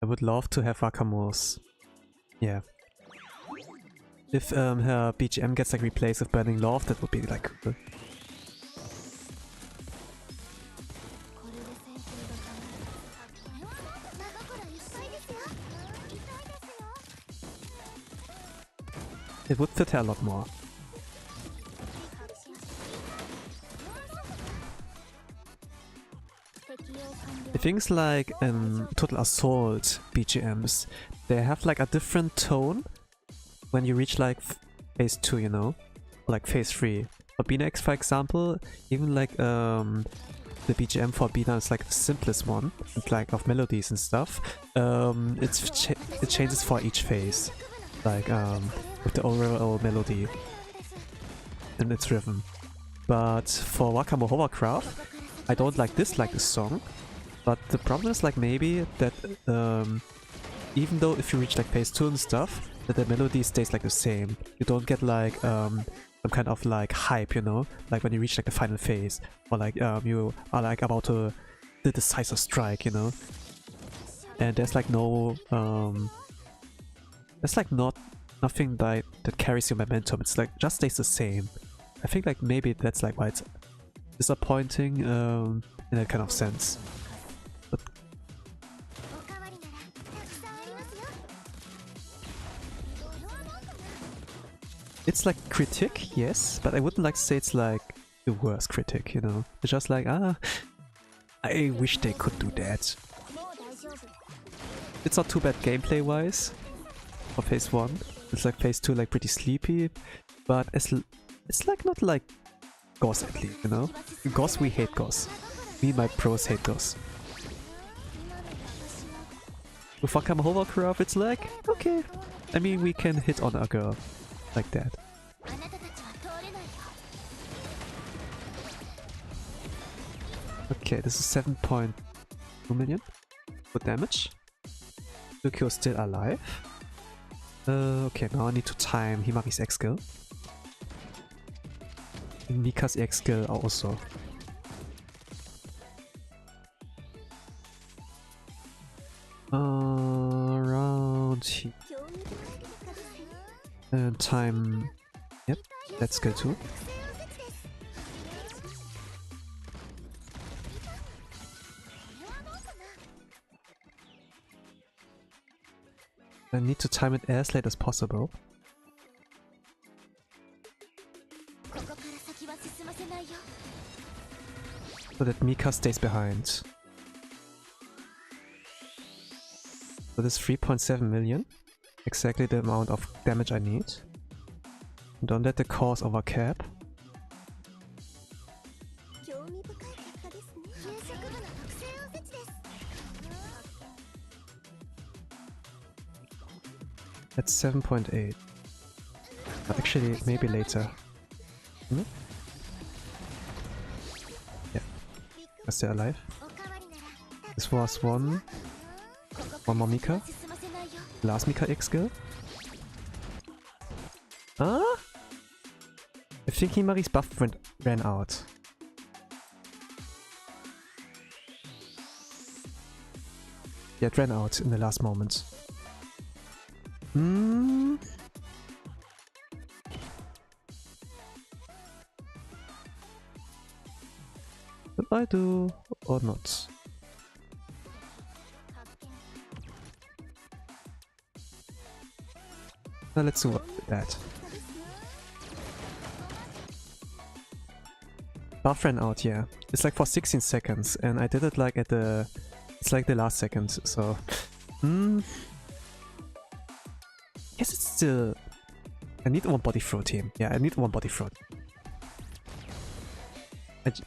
I would love to have Wakamo's, yeah. If her BGM gets like replaced with Burning Love, that would be like cool. It would fit her a lot more. Things like Total Assault BGMs, they have like a different tone when you reach like phase 2, you know? Or like phase 3. For Beanax, for example, even like the BGM for Beana is like the simplest one, and like of melodies and stuff. It changes for each phase, like with the overall melody and its rhythm. But for Wakamo Hovercraft, I don't like dislike the song, but the problem is like maybe that even though if you reach like phase 2 and stuff, that the melody stays like the same. You don't get like some kind of like hype, you know, like when you reach like the final phase, or like you are like about to the decisive strike, you know. And there's like no there's like nothing that carries your momentum. It's like just stays the same. I think like maybe that's like why it's disappointing in that kind of sense. But it's like critique, yes, but I wouldn't like to say it's like the worst critique, you know. It's just like, I wish they could do that. It's not too bad gameplay wise for phase 1. It's like phase 2 like pretty sleepy, but it's like not like Goss at least, you know? Goss, we hate Goss. Me and my pros hate Goss. With Wakamo Hovercraft, it's like, okay. I mean, we can hit on a girl like that. Okay, this is 7.2 million. Good damage. Yukio is still alive. Okay, now I need to time Himari's X skill. And Mika's X skill also. Around here. And time... Yep, that's skill too. I need to time it as late as possible. So that Mika stays behind. So this is 3.7 million. Exactly the amount of damage I need. Don't let the cause overcap. That's 7.8. Actually, maybe later. Hmm? Yeah. Are still alive. This was one more Mika. Last Mika X skill. Ah? I think Himari's buff ran out. Yeah, it ran out in the last moment. Hmm. Will I do or not? Now let's do that. Buff ran out, yeah. It's like for 16 seconds, and I did it like at the... It's like the last second, so... Guess it's still... I need one body throw team. Yeah, I need one body throw.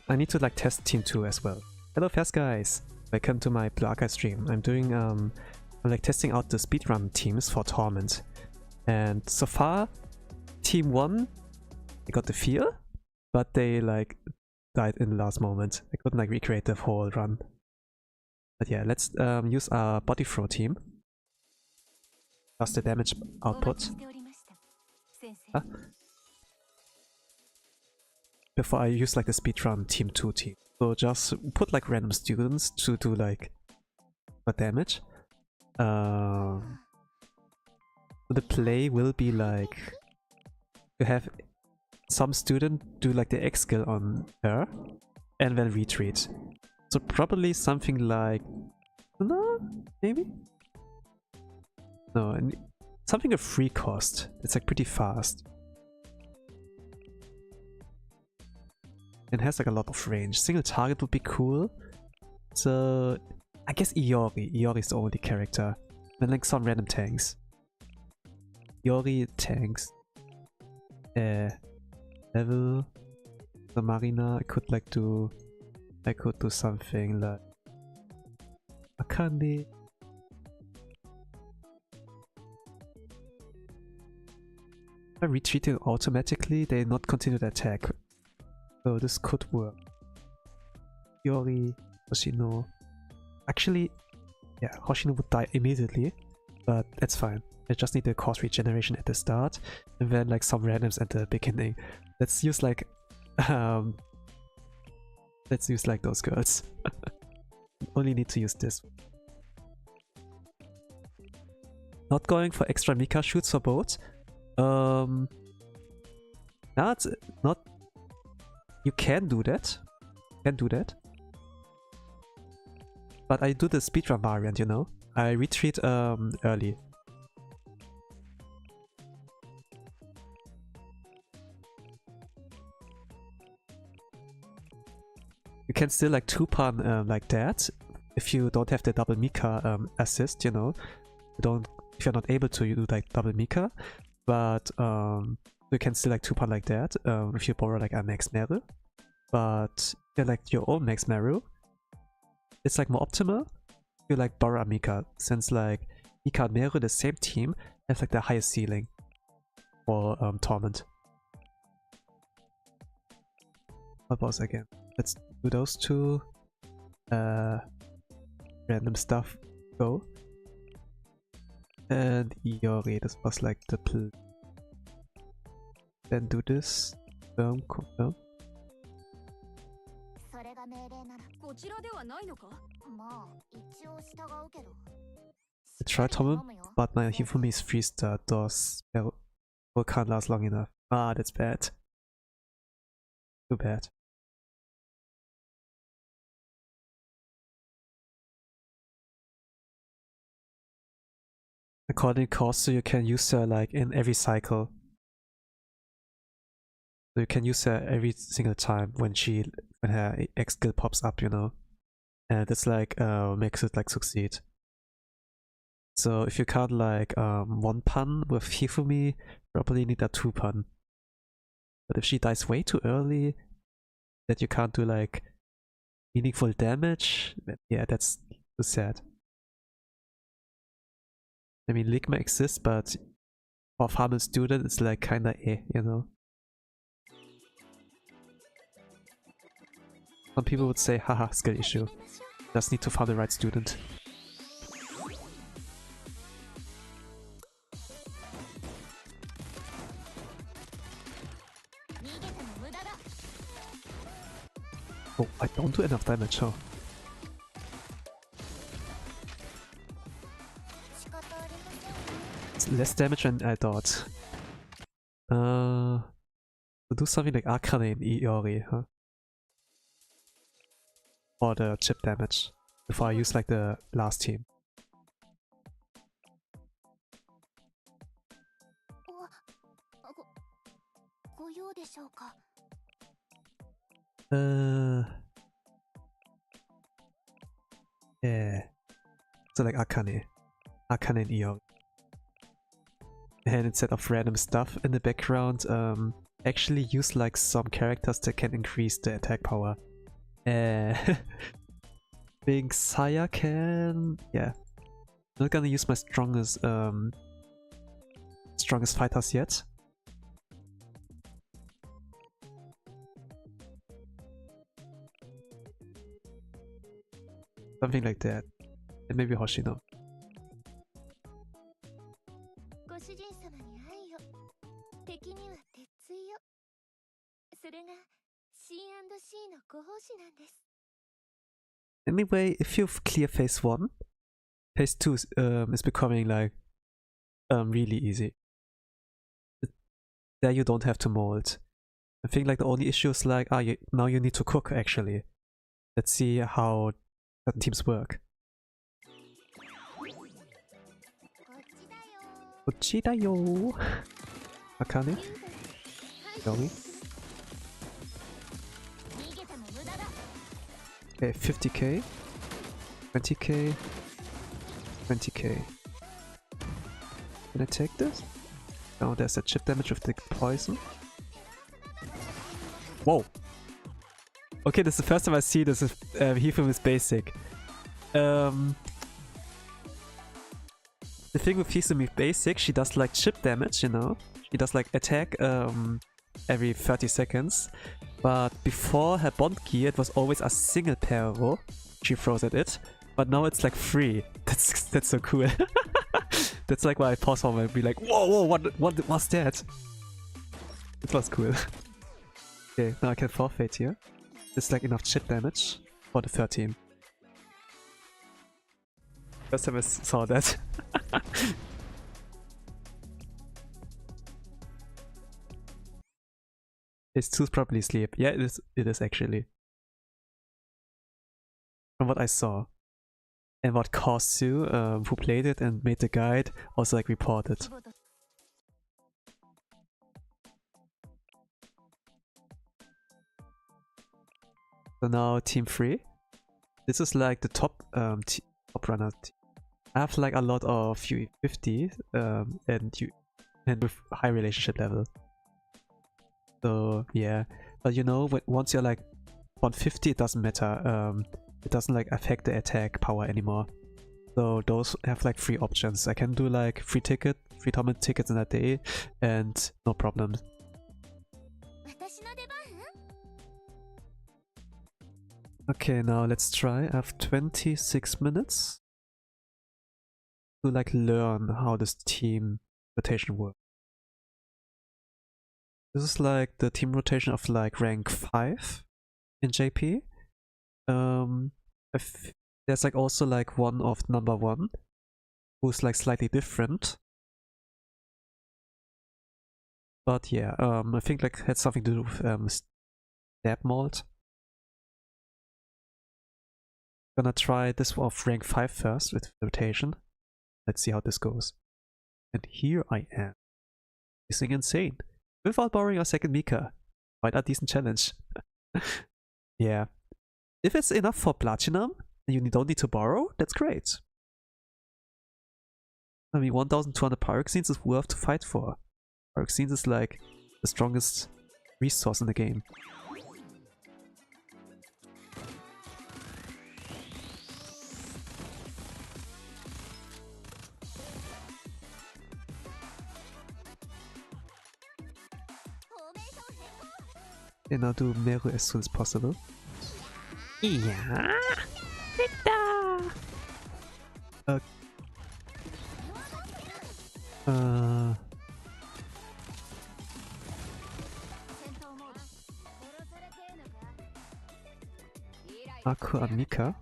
I need to like test team 2 as well. Hello fast guys! Welcome to my Blue Archive stream. I'm doing I'm like testing out the speedrun teams for Torment. And so far, team 1, they got the feel, but they like died in the last moment. I couldn't like recreate the whole run. But yeah, let's use our body throw team. Plus the damage output. Huh? Before I use like the speedrun team 2 team. So just put like random students to do like for damage. The play will be like you have some student do like the X skill on her and then retreat. So probably something like no, maybe? No, something of free cost. It's like pretty fast. It has like a lot of range. Single target would be cool. So I guess Iori. Iori is the only character. And like some random tanks. Iori tanks. Level. The Marina. I could do something like Akane. If I retreat it automatically, they not continue the attack. So this could work. Yori, Hoshino. Actually, yeah, Hoshino would die immediately, but that's fine. I just need the cost regeneration at the start, and then like some randoms at the beginning. Let's use like those girls. Only need to use this. Not going for extra Mika shoots for both. That's not. You can do that. But I do the speedrun variant, you know. I retreat early. You can still like two-pan like that if you don't have the double Mika assist, you know. If you're not able to do like double Mika, but you can still like 2-pan like that if you borrow like a Max Meru. But if you like your own Max Meru, it's like more optimal. You like borrow a Mika, since like Mika and Meru, the same team, have like the highest ceiling for Torment. What was again? Let's do those two. Random stuff go. And Iori, this was like the plan. Then do this. Confirm. I tried Torment, but my Hifumi is 3-star. Those can't last long enough. Ah, that's bad. Too bad. According to Corso, you can use her like in every cycle. So you can use her every single time when her X skill pops up, you know. And that's like makes it like succeed. So if you can't like 1-pan with Hifumi, probably need a 2-pan. But if she dies way too early, that you can't do like meaningful damage, yeah, that's too sad. I mean, Ligma exists, but for a farming student, it's like kinda you know. Some people would say, haha, skill issue. Just need to find the right student. Oh, I don't do enough damage, huh? It's less damage than I thought. To do something like Arcane Iori, huh? For the chip damage, before I use like the last team. Yeah. So like Arcane and Iori. And instead of random stuff in the background, actually use like some characters that can increase the attack power. Being Saya can... yeah. I'm not gonna use my strongest fighters yet. Something like that. And maybe Hoshino. Anyway, if you clear phase 1, phase 2 is becoming like really easy. There you don't have to mold. I think like the only issue is like, now you need to cook actually. Let's see how certain teams work. Uchidayo! Akane? Yomi? Okay, 50k, 20k, 20k. Can I take this? Oh, there's a chip damage with the poison. Whoa! Okay, this is the first time I see this Hifumi is basic. The thing with Hifumi basic, she does like chip damage, you know? She does like attack every 30 seconds. But before her bond gear, it was always a single parry she throws at it. But now it's like 3. That's so cool. That's like why I pause for and be like, whoa, what was that? It was cool. Okay, now I can forfeit here. It's like enough chip damage for the 13. First time I saw that. Phase 2 is probably sleep. Yeah, it is actually. From what I saw. And what Kosu, who played it and made the guide, also like reported. So now team 3. This is like the top runner team. I have like a lot of UE50 and and with high relationship level. So yeah, but you know, once you're like 150, it doesn't matter. It doesn't like affect the attack power anymore. So those have like 3 options. I can do like 3 tournament tickets in a day, and no problem. Okay, now let's try. I have 26 minutes to like learn how this team rotation works. This is like the team rotation of like rank 5 in JP. There's like also like one of number 1 who's like slightly different. But yeah, I think like had something to do with stab mold. Gonna try this of rank 5 first with rotation. Let's see how this goes. And here I am. Missing insane. Without borrowing a second Mika. Quite a decent challenge. Yeah. If it's enough for Platinum, and you don't need to borrow, that's great. I mean, 1200 Pyroxenes is worth to fight for. Pyroxenes is like the strongest resource in the game. And I'll do Meru as soon as possible. Yeah. Aku Amika.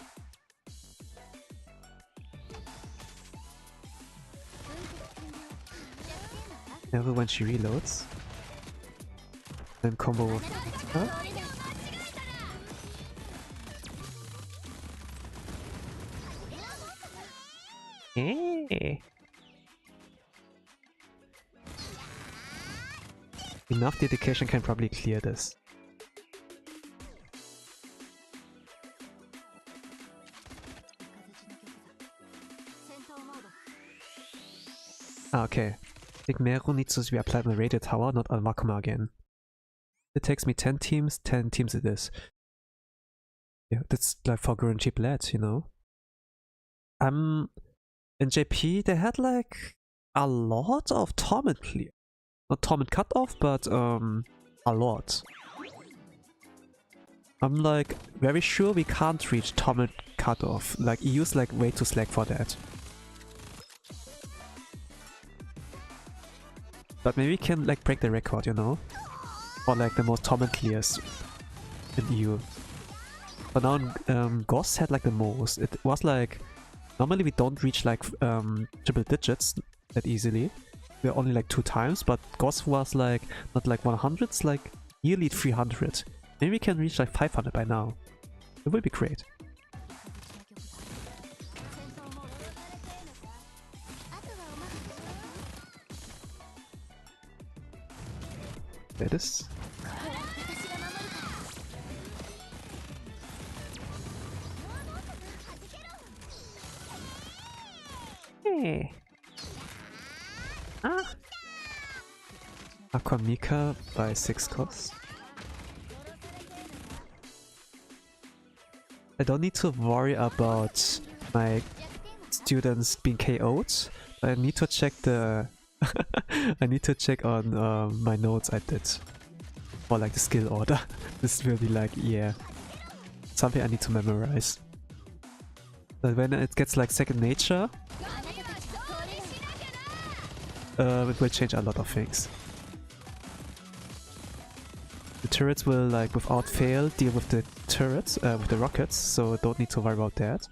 Never when she reloads. Then combo with her. Hey. Enough dedication can probably clear this. Okay. I think Meru needs to reapply my radio tower, not on Wakamo again. It takes me 10 teams it is. Yeah, that's like for guaranteed lad, you know. In JP they had like a lot of Torment clear. Not Torment cutoff, but a lot. I'm like very sure we can't reach Torment cutoff. Like EU's like way too slack for that. But maybe we can like break the record, you know? Or like the most Torment clears in EU. But now Goss had like the most. It was like normally we don't reach like triple digits that easily. We're only like 2 times, but Goss was like not like 100, it's like nearly 300. Maybe we can reach like 500 by now. It would be great. There it is. Hey. Ah. Aquamika by 6 costs. I don't need to worry about my students being KO'd. I need to check the I need to check on my notes I did. Or like the skill order. This will be like, yeah, something I need to memorize. But when it gets like second nature, it will change a lot of things. The turrets will like without fail deal with the turrets, with the rockets, so don't need to worry about that.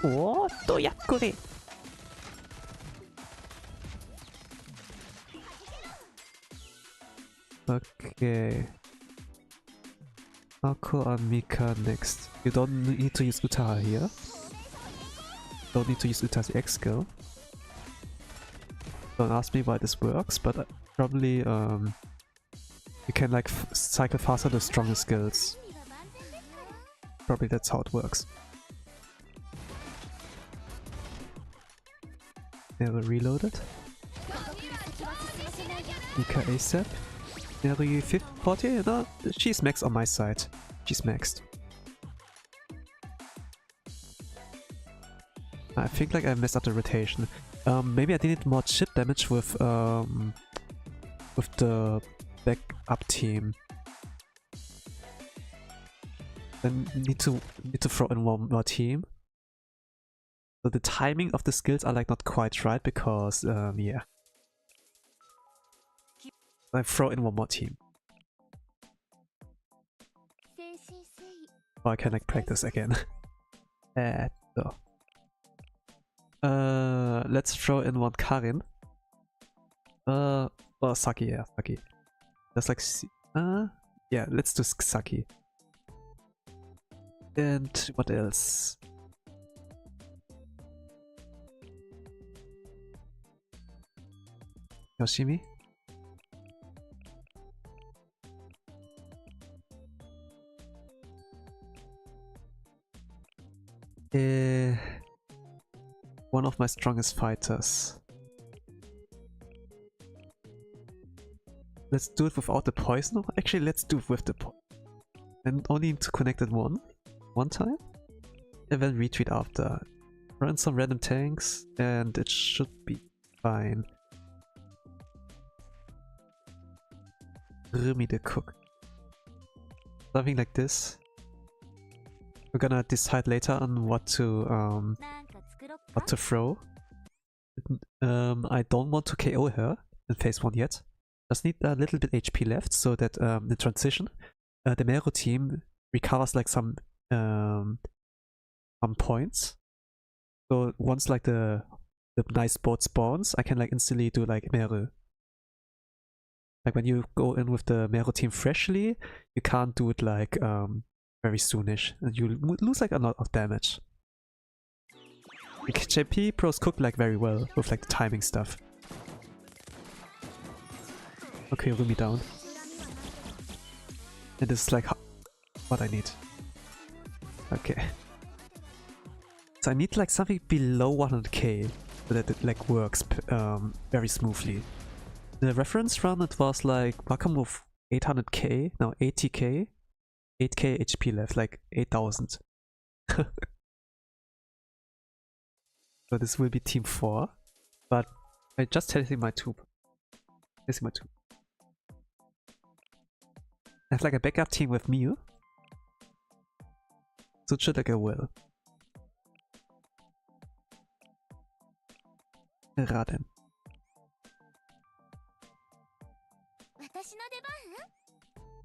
Oh, Toyakure! Okay. Ako and Mika next. You don't need to use Utaha here. Don't need to use Utaha's X skill. Don't ask me why this works, but probably you can like cycle faster the stronger skills. Probably that's how it works. Never reloaded. Mika ASAP. Neru 40? No, she's maxed on my side. She's maxed. I think like I messed up the rotation. Maybe I needed more chip damage with the backup team. Then need to throw in one more team. So the timing of the skills are like not quite right because yeah. I throw in one more team. Or I can like practice again. So. Let's throw in one Karin. Oh, Saki, yeah, Saki. That's like, yeah, let's do Saki. And what else? Yoshimi? One of my strongest fighters. Let's do it without the poison. Actually, let's do it with the poison. And only need to connect it one time. And then retreat after. Run some random tanks and it should be fine. Rumi the cook. Something like this. We're gonna decide later on what to throw. I don't want to KO her in phase 1 yet. Just need a little bit HP left so that in transition the Meru team recovers like some points. So once like the nice boat spawns, I can like instantly do like Meru. Like when you go in with the Meru team freshly, you can't do it like very soonish, and you lose like a lot of damage. The JP pros cook like very well with like the timing stuff. Okay, Rumi down. And this is like what I need. Okay. So I need like something below 100k so that it like works very smoothly. The reference run it was like Wakamo 800k, now 80k, 8k HP left, like 8000. So this will be team 4, but I just testing my tube. I have like a backup team with Miu, so it should like go well. Raden.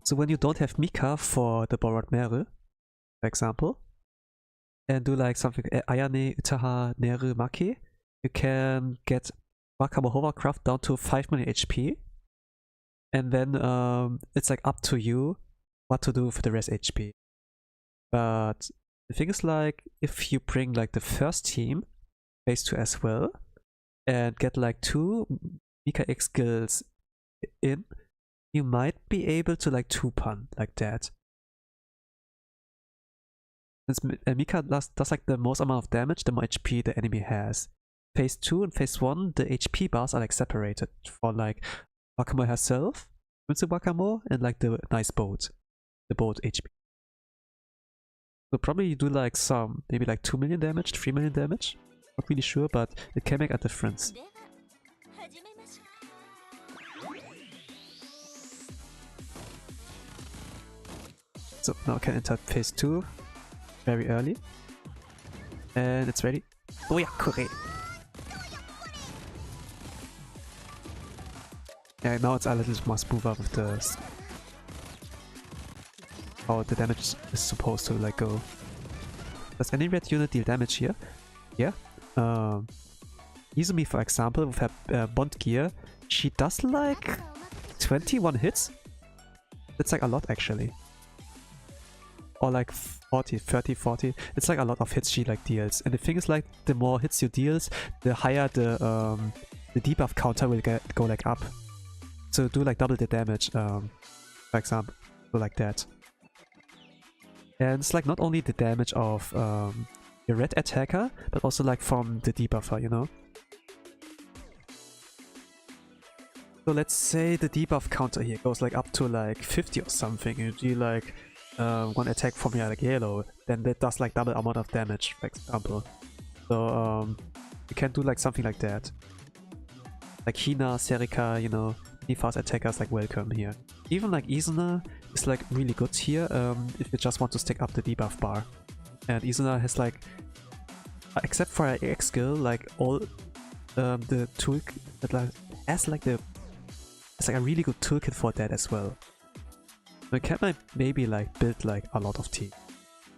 So when you don't have Mika for the borrowed Meru, for example, and do like something Ayane, Utaha, Neru, Maki, you can get Wakamo Hovercraft down to 5 million HP, and then it's like up to you what to do for the rest HP. But the thing is like, if you bring like the first team phase 2 as well, and get like 2 Mika X skills in, you might be able to like 2-pun like that. Since Mika does like the most amount of damage, the more HP the enemy has. Phase 2 and phase 1, the HP bars are like separated for like Wakamo herself, Prince Wakamo, and like the nice boat. The boat HP. So probably you do like some, maybe like 2 million damage, 3 million damage. Not really sure, but it can make a difference. So now I can enter phase 2 very early. And it's ready. Oh yeah, Kore! Yeah, now it's a little more smoother with the how the damage is supposed to like go. Does any red unit deal damage here? Yeah. Izumi, for example, with her bond gear, she does like 21 hits. That's like a lot actually. Or like 40, 30, 40. It's like a lot of hits she like deals. And the thing is like, the more hits you deals, the higher the debuff counter will go like up. So do like double the damage, for example, so like that. And it's like not only the damage of your red attacker, but also like from the debuffer, you know? So let's say the debuff counter here goes like up to like 50 or something, and you do like one attack from your like yellow, then that does like double amount of damage, for example. So you can do like something like that. Like Hina, Serika, you know, any fast attackers like welcome here. Even like Izuna is like really good here if you just want to stick up the debuff bar. And Izuna has like, except for her EX skill, like all the tool that like has like the, it's like a really good toolkit for that as well. So you can like maybe like build like a lot of teams.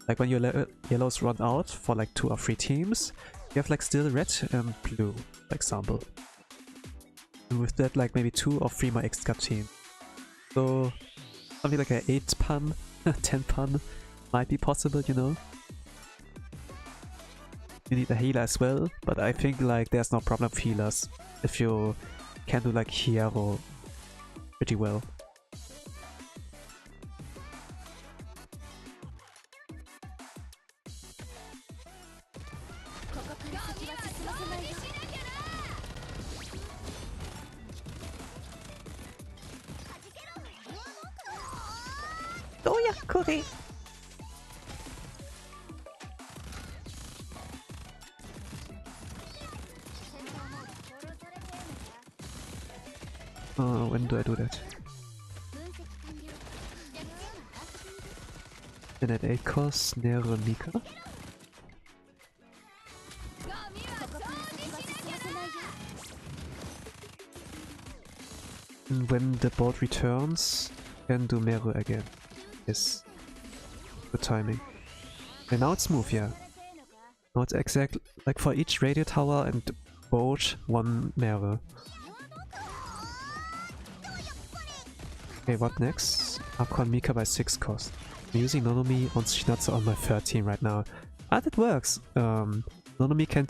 Like when your yellows run out for like 2 or 3 teams, you have like still red and blue, for example. And with that like maybe 2 or 3 more extra teams. So something like an 8 pun, 10 pun might be possible, you know. You need a healer as well, but I think like there's no problem with healers if you can do like hero pretty well. Oh yeah, cookie! When do I do that? Then at 8 cost, Nero Mika. And when the board returns, can do Meru again. Yes. Good timing. And now it's smooth, yeah. Now it's exact, like for each radio tower and boat, 1 Meru. Okay, what next? Upcon Mika by 6 cost. I'm using Nonomi on Shinatsu on my 13 right now. Ah, that works! Nonomi can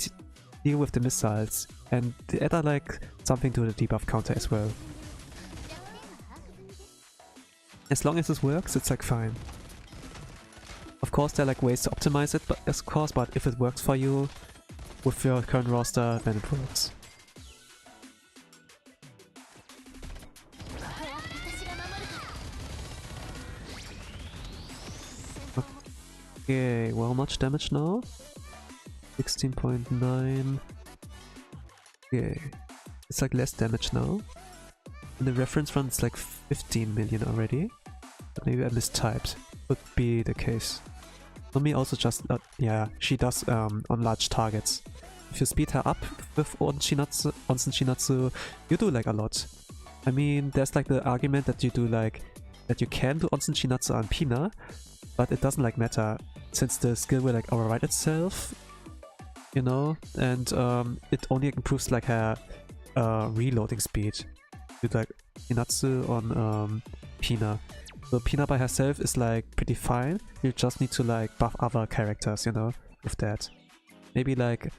deal with the missiles, and the add like something to the debuff counter as well. As long as this works, it's like fine. Of course, there are like ways to optimize it, but if it works for you with your current roster, then it works. Okay, well, much damage now. 16.9. Okay, it's like less damage now. And the reference run is like 15 million already. But maybe I mistyped. Could be the case. Nomi also just, yeah, she does on large targets. If you speed her up with Onsen Shinatsu, you do like a lot. I mean, there's like the argument that you do like, that you can do Onsen Shinatsu on Pina, but it doesn't like matter since the skill will like override itself, you know, and it only improves like her reloading speed. You like Shinatsu on Pina. So Pina by herself is like pretty fine. You just need to like buff other characters, you know, with that. Maybe like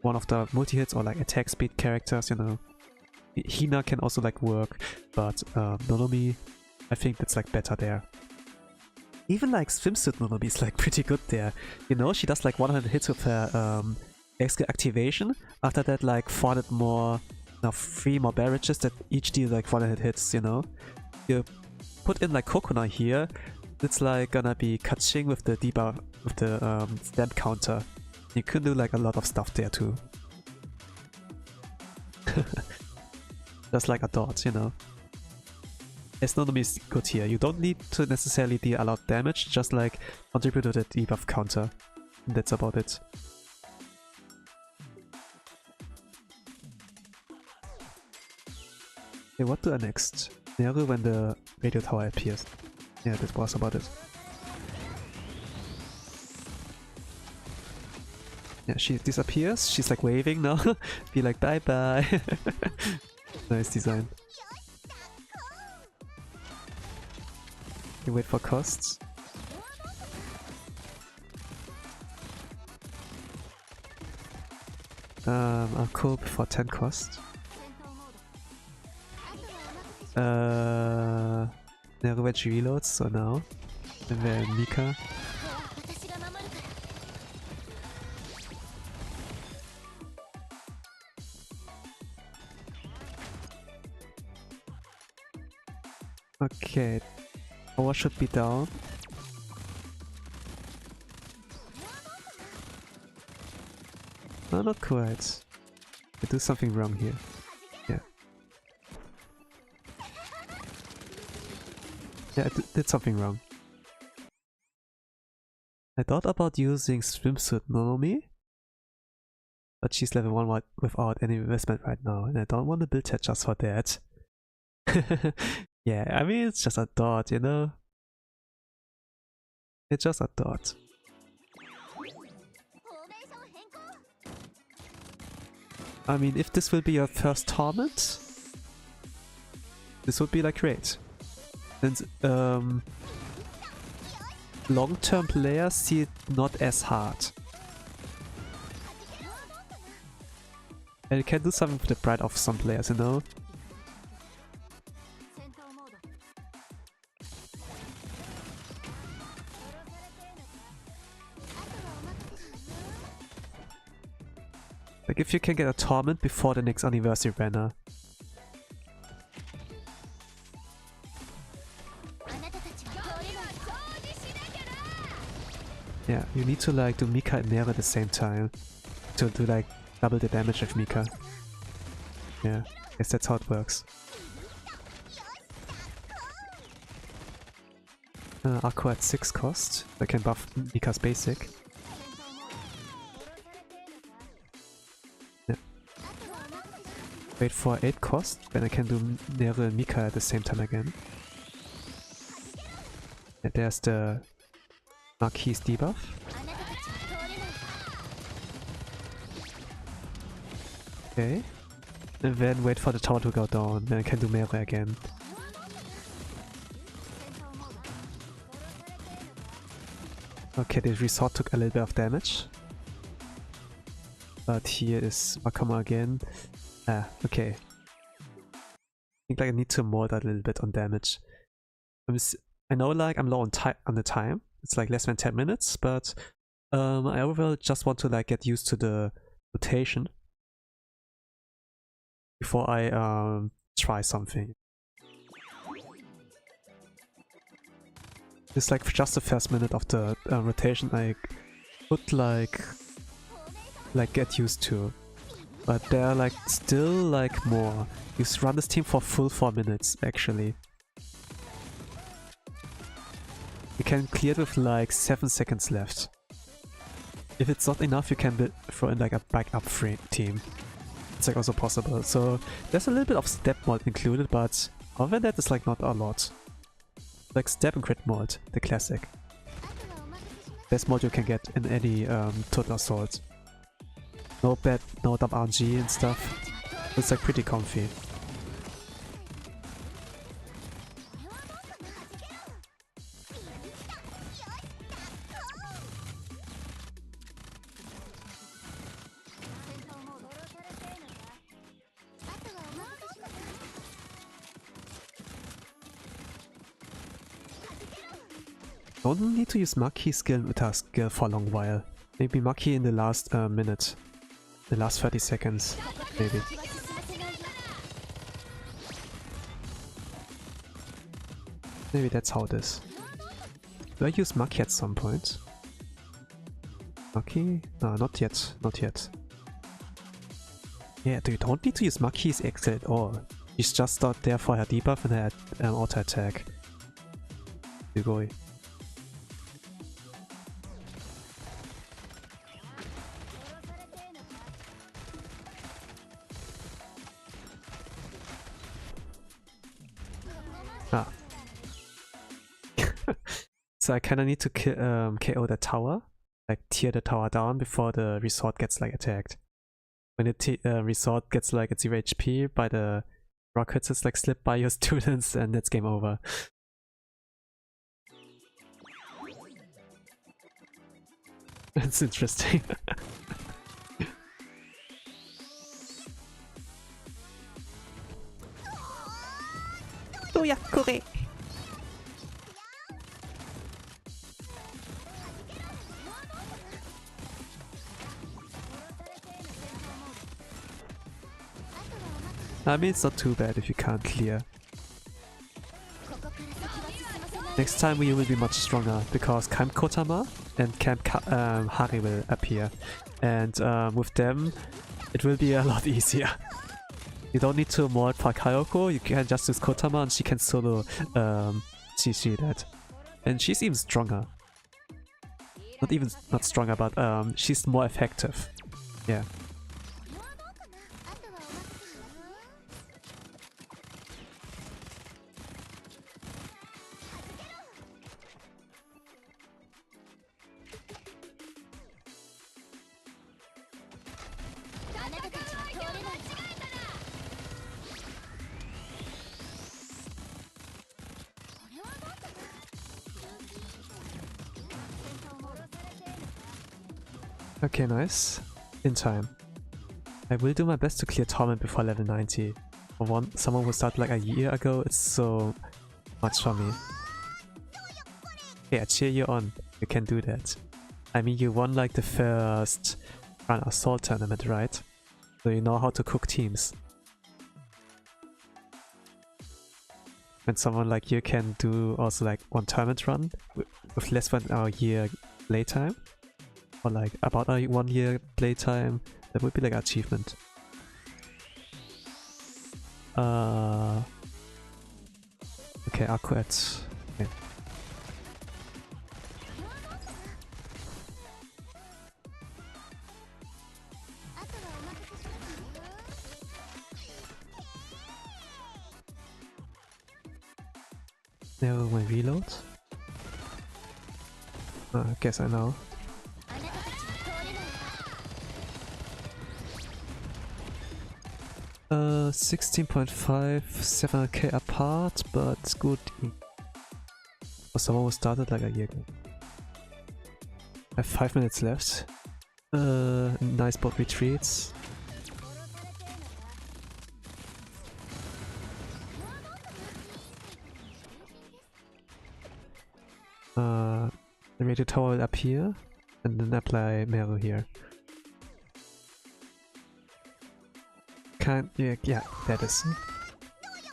one of the multi-hits or like attack speed characters, you know. Hina can also like work, but Nonomi, I think that's like better there. Even like swimsuit Nonomi is like pretty good there. You know, she does like 100 hits with her skill activation. After that, like 400 more, now 3 more barrages that each deal like 100 hits, you know. You put in like Kokona here, it's like gonna be catching with the debuff, with the stamp counter. You could do like a lot of stuff there too. Just like a dot, you know. As Nonomi is good here. You don't need to necessarily deal a lot of damage, just like contribute to the debuff counter. And that's about it. Okay, what do I next? Neru when the radio tower appears. Yeah, that was about it. Yeah, she disappears. She's like waving now. Be like bye bye. Nice design. You wait for costs. I'll cope for 10 cost. Neru when she reloads, so now. And then Mika. Okay, power should be down. No, not quite. I do something wrong here. Yeah. Yeah, I did something wrong. I thought about using Swimsuit Nonomi, but she's level 1 without any investment right now, and I don't want to build her just for that. Yeah, I mean, it's just a thought, you know? It's just a thought. I mean, if this will be your first Torment, this would be like great. And long-term players see it not as hard. And it can do something for the pride of some players, you know? Like if you can get a Torment before the next anniversary banner. Yeah, you need to like do Mika and Nera at the same time to do like double the damage of Mika. Yeah, guess that's how it works. Aqua at 6 cost. I can buff Mika's basic. Yeah. Wait for 8 cost, then I can do Nera and Mika at the same time again. And there's the Marquis debuff. Okay. And then wait for the tower to go down, then I can do melee again. Okay, the resort took a little bit of damage. But here is Wakamo again. Ah, okay. I think like I need to mod that a little bit on damage. I know like I'm low on the time. It's like less than 10 minutes, but I overall just want to like get used to the rotation before I try something. It's like just the first minute of the rotation I could like get used to, but there are like still like more. You run this team for full 4 minutes actually. You can clear it with like 7 seconds left. If it's not enough, you can throw in like a backup team. It's like also possible. So there's a little bit of step mod included, but other than that, it's like not a lot. Like step and crit mod, the classic. Best mod you can get in any total assault. No dumb RNG and stuff. It's like pretty comfy. Don't need to use Maki skill with her skill for a long while. Maybe Maki in the last minute. The last 30 seconds, maybe. Maybe that's how it is. Do I use Maki at some point? Maki? No, not yet. Not yet. Yeah, you don't need to use Maki's exit at all. She's just out there for her debuff and her auto attack. Sugoi. Ah. So I kinda need to KO the tower, like tear the tower down before the resort gets like attacked. When the resort gets like at 0 HP by the rockets, it's like slip by your students and that's game over. That's interesting. Oh yeah, correct. I mean, it's not too bad if you can't clear. Next time we will be much stronger because Camp Kotama and Hari will appear. And with them, it will be a lot easier. You don't need to mod for Kayoko, you can just use Kotama and she can solo CC that. And she's even stronger. Not stronger, but she's more effective. Yeah. Okay, nice. In time. I will do my best to clear Torment before level 90. For someone who started like a year ago, it's so much for me. Yeah, cheer you on. You can do that. I mean, you won like the first Run Assault tournament, right? So you know how to cook teams. And someone like you can do also like one tournament run with less than a year playtime. Or like about a 1 year playtime. That would be like an achievement. Okay, Akku at... Okay. Now my reload. I guess I know. 16.5, 7k apart, but good. For someone who started like a year ago. I have 5 minutes left. Nice bot retreats. The radio tower will appear, and then apply Meru here. Yeah, that is.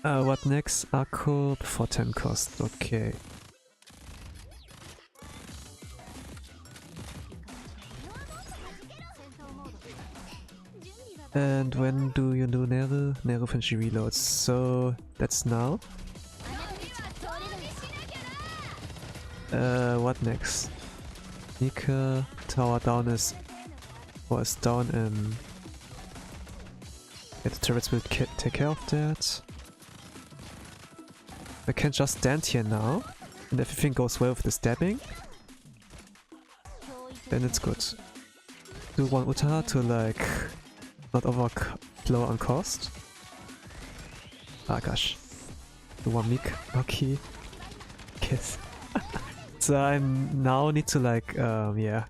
What next? Akku before 10 cost. Okay. And when do you do Neru? Neru when she reloads. So that's now. What next? Nika tower down is down and yeah, the turrets will take care of that. I can just stand here now, and if everything goes well with the stabbing, then it's good. Do one Utaha to like not overflow on cost. Ah gosh. Do one Maki. Kiss. So I now need to like yeah.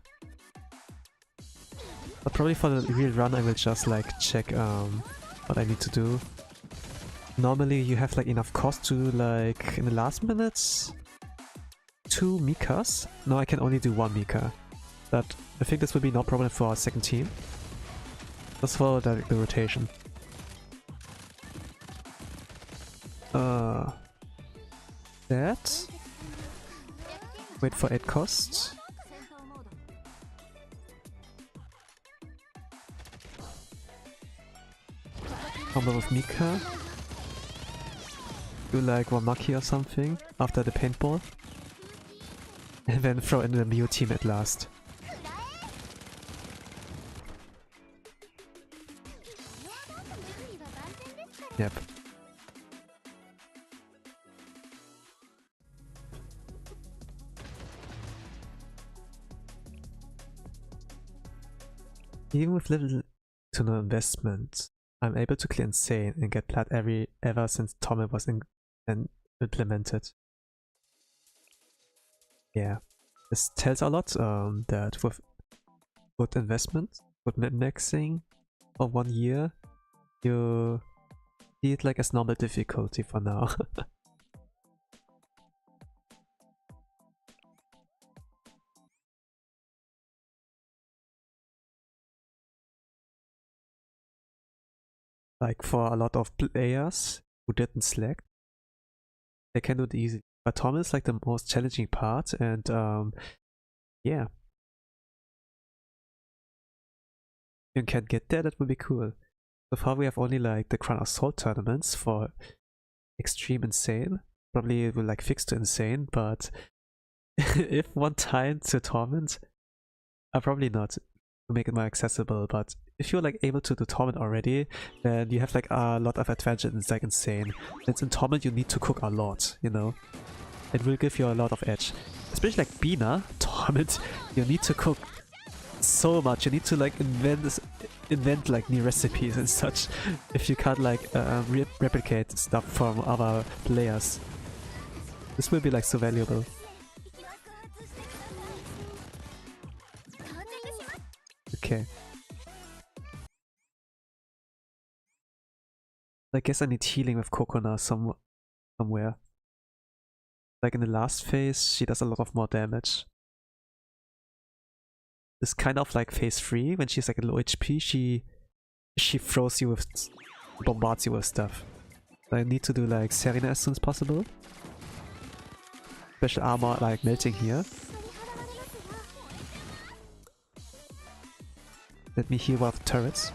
But probably for the real run I will just like check what I need to do. Normally you have like enough cost to like in the last minutes 2 Mikas. Now I can only do 1 Mika. But I think this will be no problem for our second team. Let's follow the rotation. That. Wait for 8 costs. Combo with Mika. Do like one Maki or something after the paintball. And then throw in the Mew team at last. Yep. Even with little to no investment, I'm able to clear Insane and get plat ever since Torment was implemented. Yeah, this tells a lot that with good investment, good min-maxing for 1 year, you see it like as normal difficulty for now. Like for a lot of players who didn't select, they can do it easily. But Torment is like the most challenging part, and yeah. If you can get there, that would be cool. So far we have only like the Crown Assault tournaments for Extreme Insane. Probably it will like fix to Insane, but if one time to Torment, probably not to make it more accessible, but if you're like able to do Torment already, then you have like a lot of advantage in like Insane. Since in Torment you need to cook a lot, you know? It will give you a lot of edge. Especially like Bina, Torment, you need to cook so much. You need to like invent like new recipes and such if you can't like replicate stuff from other players. This will be like so valuable. Okay. I guess I need healing with Kokona somewhere. Like in the last phase, she does a lot of more damage. This kind of like phase 3, when she's like low HP, she throws you with, bombards you with stuff. So I need to do like Serena as soon as possible. Special armor like melting here. Let me heal one of the turrets.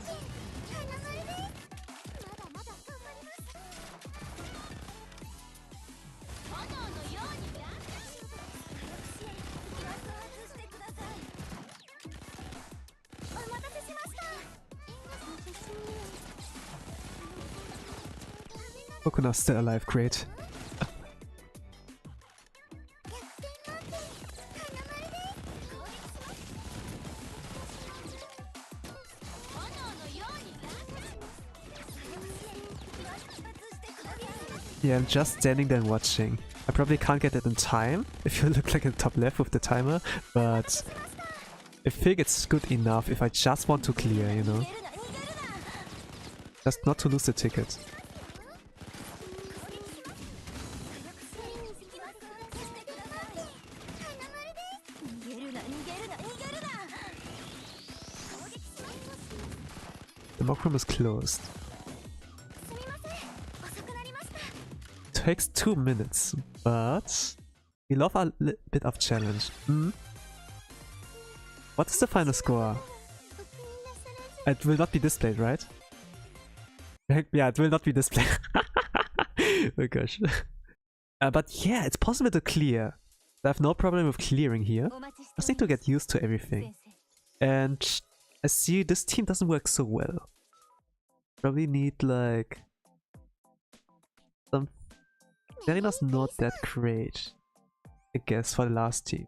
Kokona's still alive, great. Yeah, I'm just standing there and watching. I probably can't get it in time if you look like in the top left with the timer, but I think it's good enough if I just want to clear, you know? Just not to lose the ticket. The mock room is closed. Takes 2 minutes, but we love a bit of challenge. What is the final score? It will not be displayed, right? Yeah, it will not be displayed. Oh gosh. But yeah, it's possible to clear. I have no problem with clearing here. Just need to get used to everything. And I see this team doesn't work so well. Probably need like some. Serena's not that great, I guess, for the last team.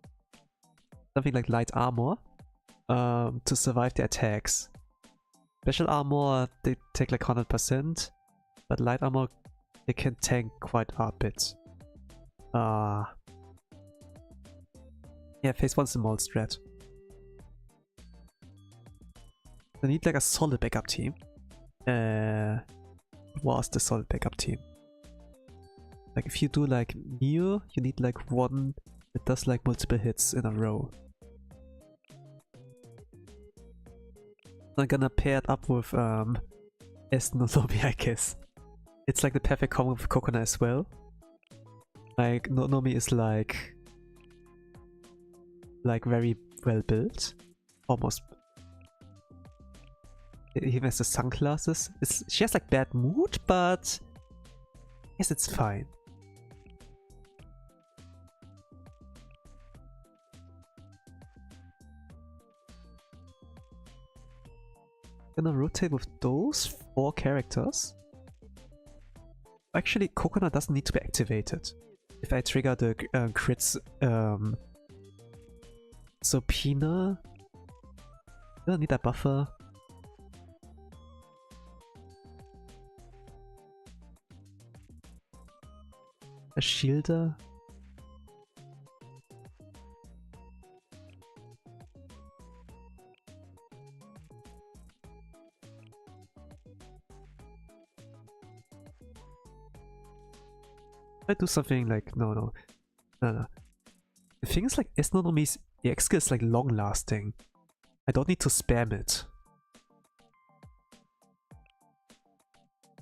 Something like light armor to survive the attacks. Special armor, they take like 100%, but light armor, they can tank quite a bit. Yeah, phase 1's the mold strat. I need like a solid backup team. What was the solid backup team? Like if you do like Neo, you need like one that does like multiple hits in a row. I'm gonna pair it up with Nozomi, I guess. It's like the perfect combo with Kokona as well. Like Nozomi is like very well built, almost. Even has the sunglasses. She has like bad mood, but I guess it's fine. Gonna rotate with those 4 characters. Actually, Kokona doesn't need to be activated if I trigger the crits. So Pina, I don't need that buffer. A shielder. I do something like no. The thing is like Nozomi's EX skill is like long lasting. I don't need to spam it.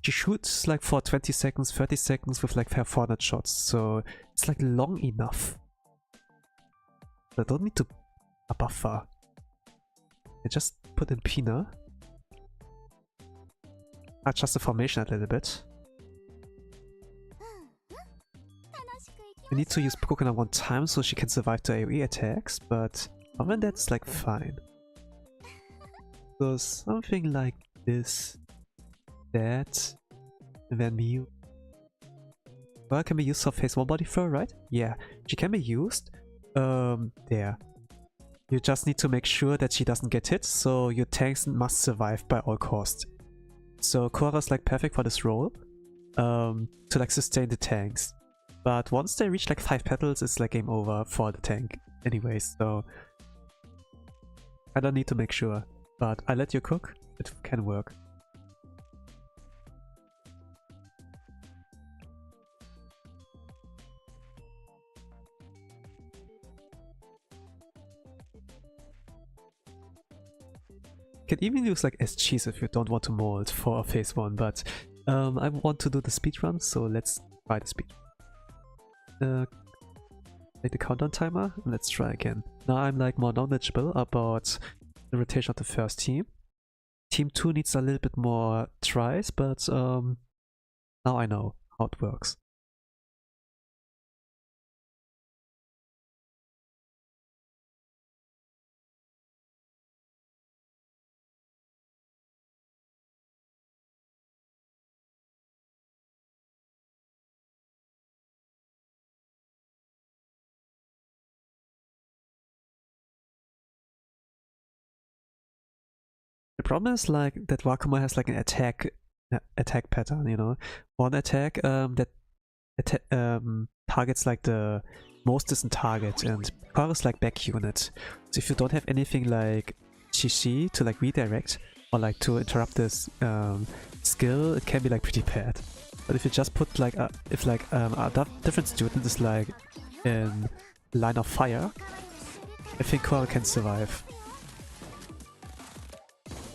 She shoots like for 20 seconds, 30 seconds with like 400 shots, so It's like long enough. I don't need to a buffer. I just put in Pina. Adjust the formation a little bit. I need to use Coconut one time so she can survive the AoE attacks, but other than that, it's like fine. So something like this, that, and then Mew. Well, can be used for phase 1 body throw, right? Yeah, she can be used. There. You just need to make sure that she doesn't get hit, so your tanks must survive by all costs. So Korra's like perfect for this role, to like sustain the tanks. But once they reach like 5 petals, it's like game over for the tank anyways, so I don't need to make sure. But I let you cook, it can work. You can even use like SGs if you don't want to mold for phase 1, but I want to do the speedrun, so let's try the speed. Make the countdown timer, and let's try again. Now I'm like more knowledgeable about the rotation of the first team. Team 2 needs a little bit more tries, but now I know how it works. The problem is like that Wakamo has like an attack pattern, you know. One attack that targets like the most distant target, and Korra is like back unit. So if you don't have anything like Shishi to like redirect or like to interrupt this skill, it can be like pretty bad. But if you just put like a different student is like in line of fire, I think Korra can survive.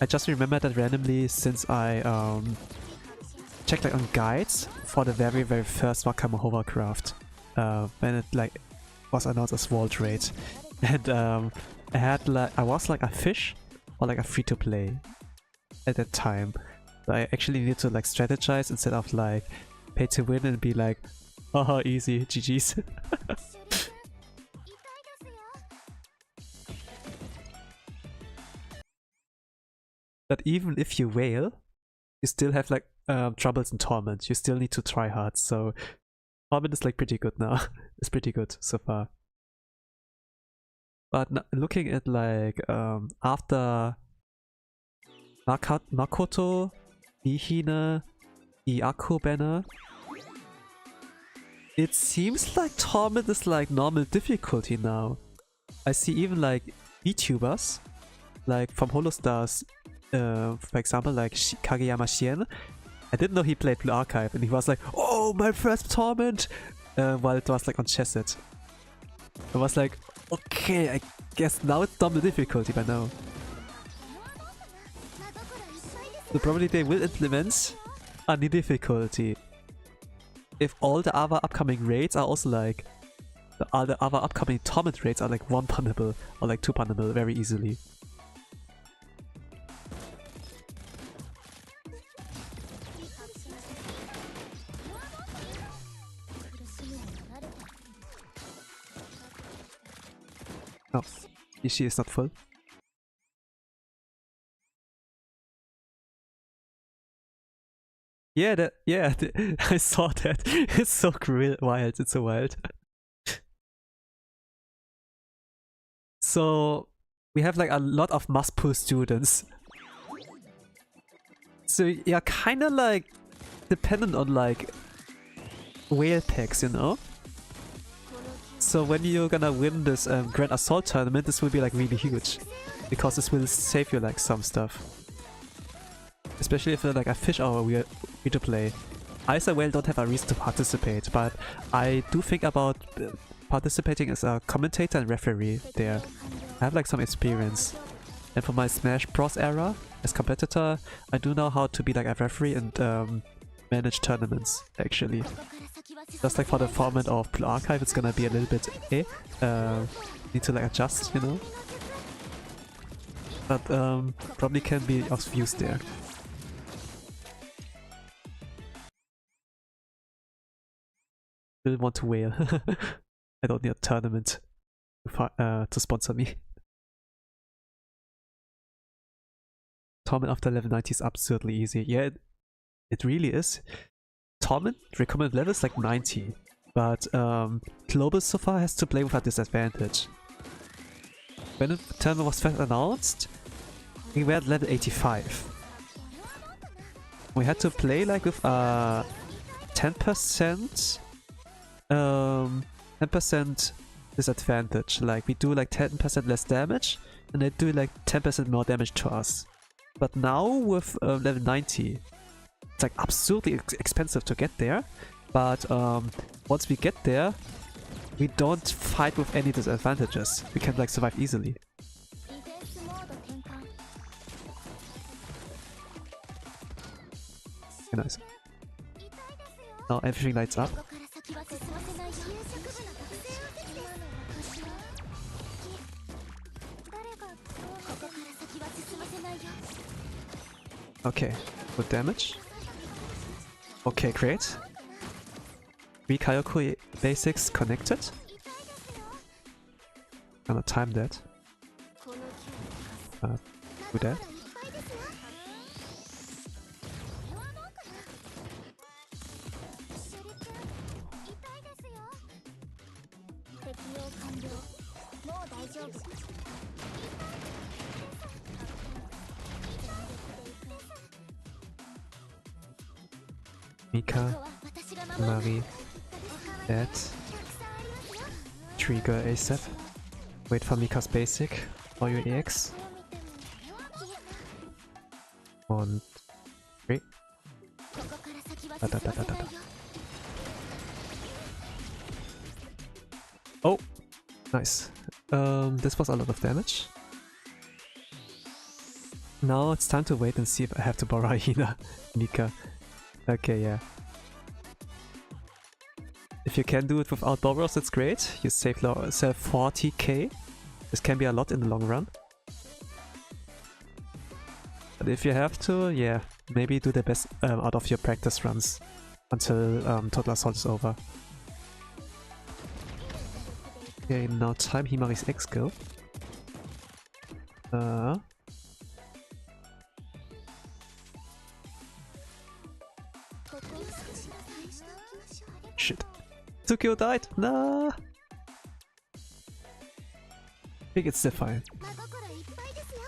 I just remember that randomly since I checked like on guides for the very first Wakamo Hovercraft when it like was announced as World Raid, and I was like a fish or like a free-to-play at that time. So I actually needed to like strategize instead of like pay to win and be like, oh easy, GG's. But even if you wail, you still have like troubles in Torment. You still need to try hard, so Torment is like pretty good now. It's pretty good so far. But looking at like after Makoto, Ihina, Iaku banner, it seems like Torment is like normal difficulty now. I see even like VTubers, like from Holostars, for example, like Kageyama Shien. I didn't know he played Blue Archive, and he was like, "Oh, my first Torment!" While it was like on Chesed. I was like, "Okay, I guess now it's double difficulty by now." So probably they will implement a new difficulty. If all the other upcoming raids are also like the other upcoming Torment raids are like 1 punnable or like 2 punnable very easily. Oh, Ishii is not full. Yeah, I saw that. It's so wild. It's so wild. So we have like a lot of must pull students. So you're kind of like dependent on like whale packs, you know? So when you're gonna win this Grand Assault tournament, this will be like really huge, because this will save you like some stuff. Especially if like a fish hour we to play. Ice and Whale don't have a reason to participate, but I do think about participating as a commentator and referee there. I have like some experience. And for my Smash Bros era as competitor, I do know how to be like a referee and manage tournaments, actually. Just like for the format of Blue Archive, it's gonna be a little bit need to like adjust, you know? But probably can be of use there. Still want to whale. I don't need a tournament to sponsor me. Torment after level 90 is absurdly easy. Yeah, it really is. Torment recommended level is like 90, but Global so far has to play with a disadvantage. When the tournament was first announced, we were at level 85. We had to play like with 10% 10% disadvantage. Like we do like 10% less damage, and they do like 10% more damage to us. But now with level 90, it's like absurdly expensive to get there. But once we get there, we don't fight with any disadvantages. We can like survive easily. Okay, nice. Now everything lights up. Okay, good damage. Okay, great. 3 Kyoku basics connected. Gonna time that. Do that. Mika, Mari, that. Trigger ASAP. Wait for Mika's basic for your EX. 1, 3. Oh! Nice. This was a lot of damage. Now it's time to wait and see if I have to borrow Hina Mika. Okay, yeah. If you can do it without Boros, that's great. You save 40k. This can be a lot in the long run. But if you have to, yeah, maybe do the best out of your practice runs until Total Assault is over. Okay, now time Himari's X skill. Shit. Tsukio died! Nah! I think it's still fine.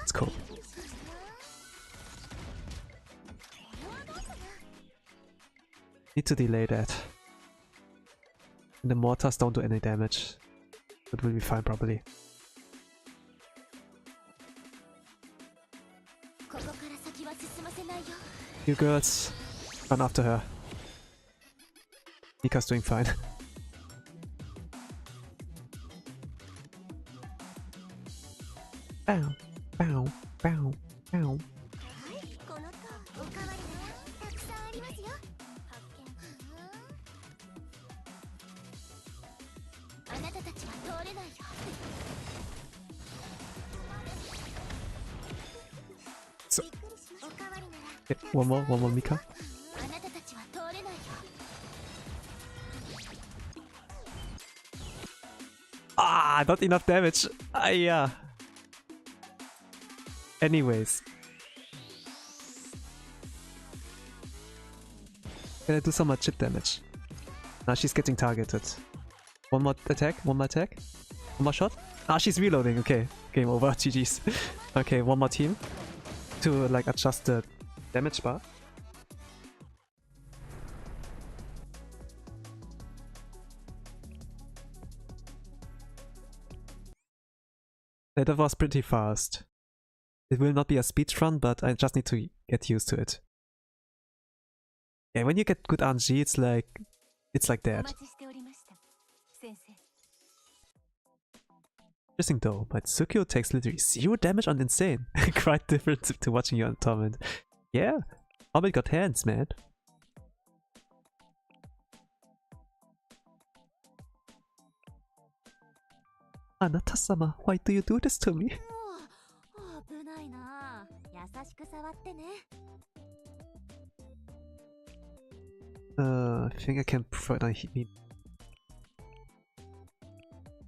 It's cool. Need to delay that. And the mortars don't do any damage. That will be fine probably. You girls, run after her. Mika's doing fine. Bow, bow, bow, bow. So, okay, one more Mika. Ah, not enough damage. Ah, yeah. Anyways. Gonna do some more chip damage. Now she's getting targeted. One more attack, one more shot. Ah, she's reloading. Okay, game over. GG's. Okay, one more team to like adjust the damage bar. That was pretty fast. It will not be a speedrun, but I just need to get used to it. Yeah, when you get good RNG, it's like that. Interesting though, but Tsukio takes literally 0 damage on Insane. Quite different to watching you on Torment. Yeah, Torment got hands, man. Anata-sama, why do you do this to me? I think I can prefer not hit me.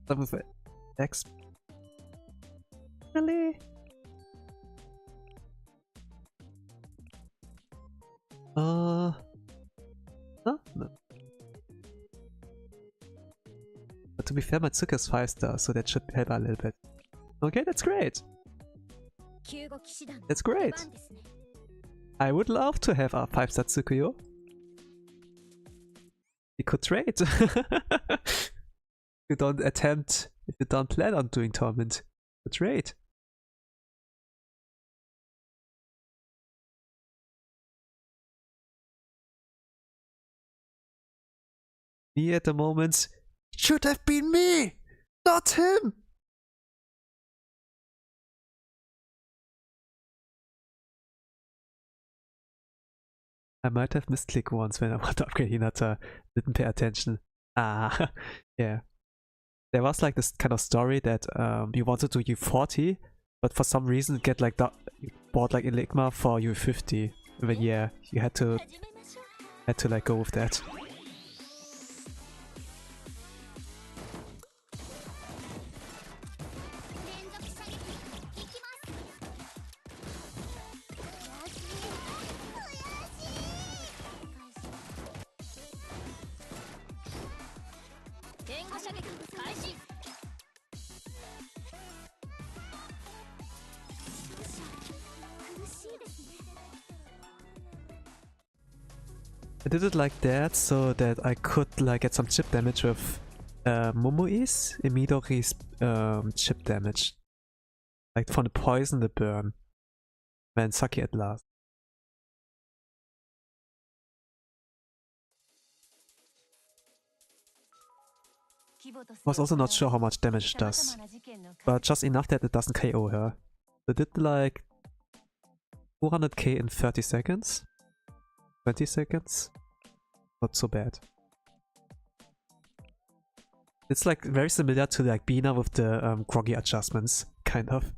Some of it. X. Really? Huh? No. But to be fair, my Tsuka is 5 stars, so that should help a little bit. Okay, that's great. That's great. I would love to have a 5-star Tsukuyo. We could trade. If you don't plan on doing Torment, we trade. Me at the moment should have been me, not him. I might have misclicked once when I wanted to upgrade Hinata, didn't pay attention. Ah, yeah. There was like this kind of story that you wanted to U40, but for some reason get like you bought like Enigma for U50. But yeah, you had to like go with that. I did it like that so that I could like get some chip damage with Momoi's Midori's chip damage. Like from the poison, the burn. When Saki at last. Was also not sure how much damage it does, but just enough that it doesn't KO her. It did like 200k in 30 seconds. 20 seconds? Not so bad. It's like very similar to like Bina with the groggy adjustments, kind of.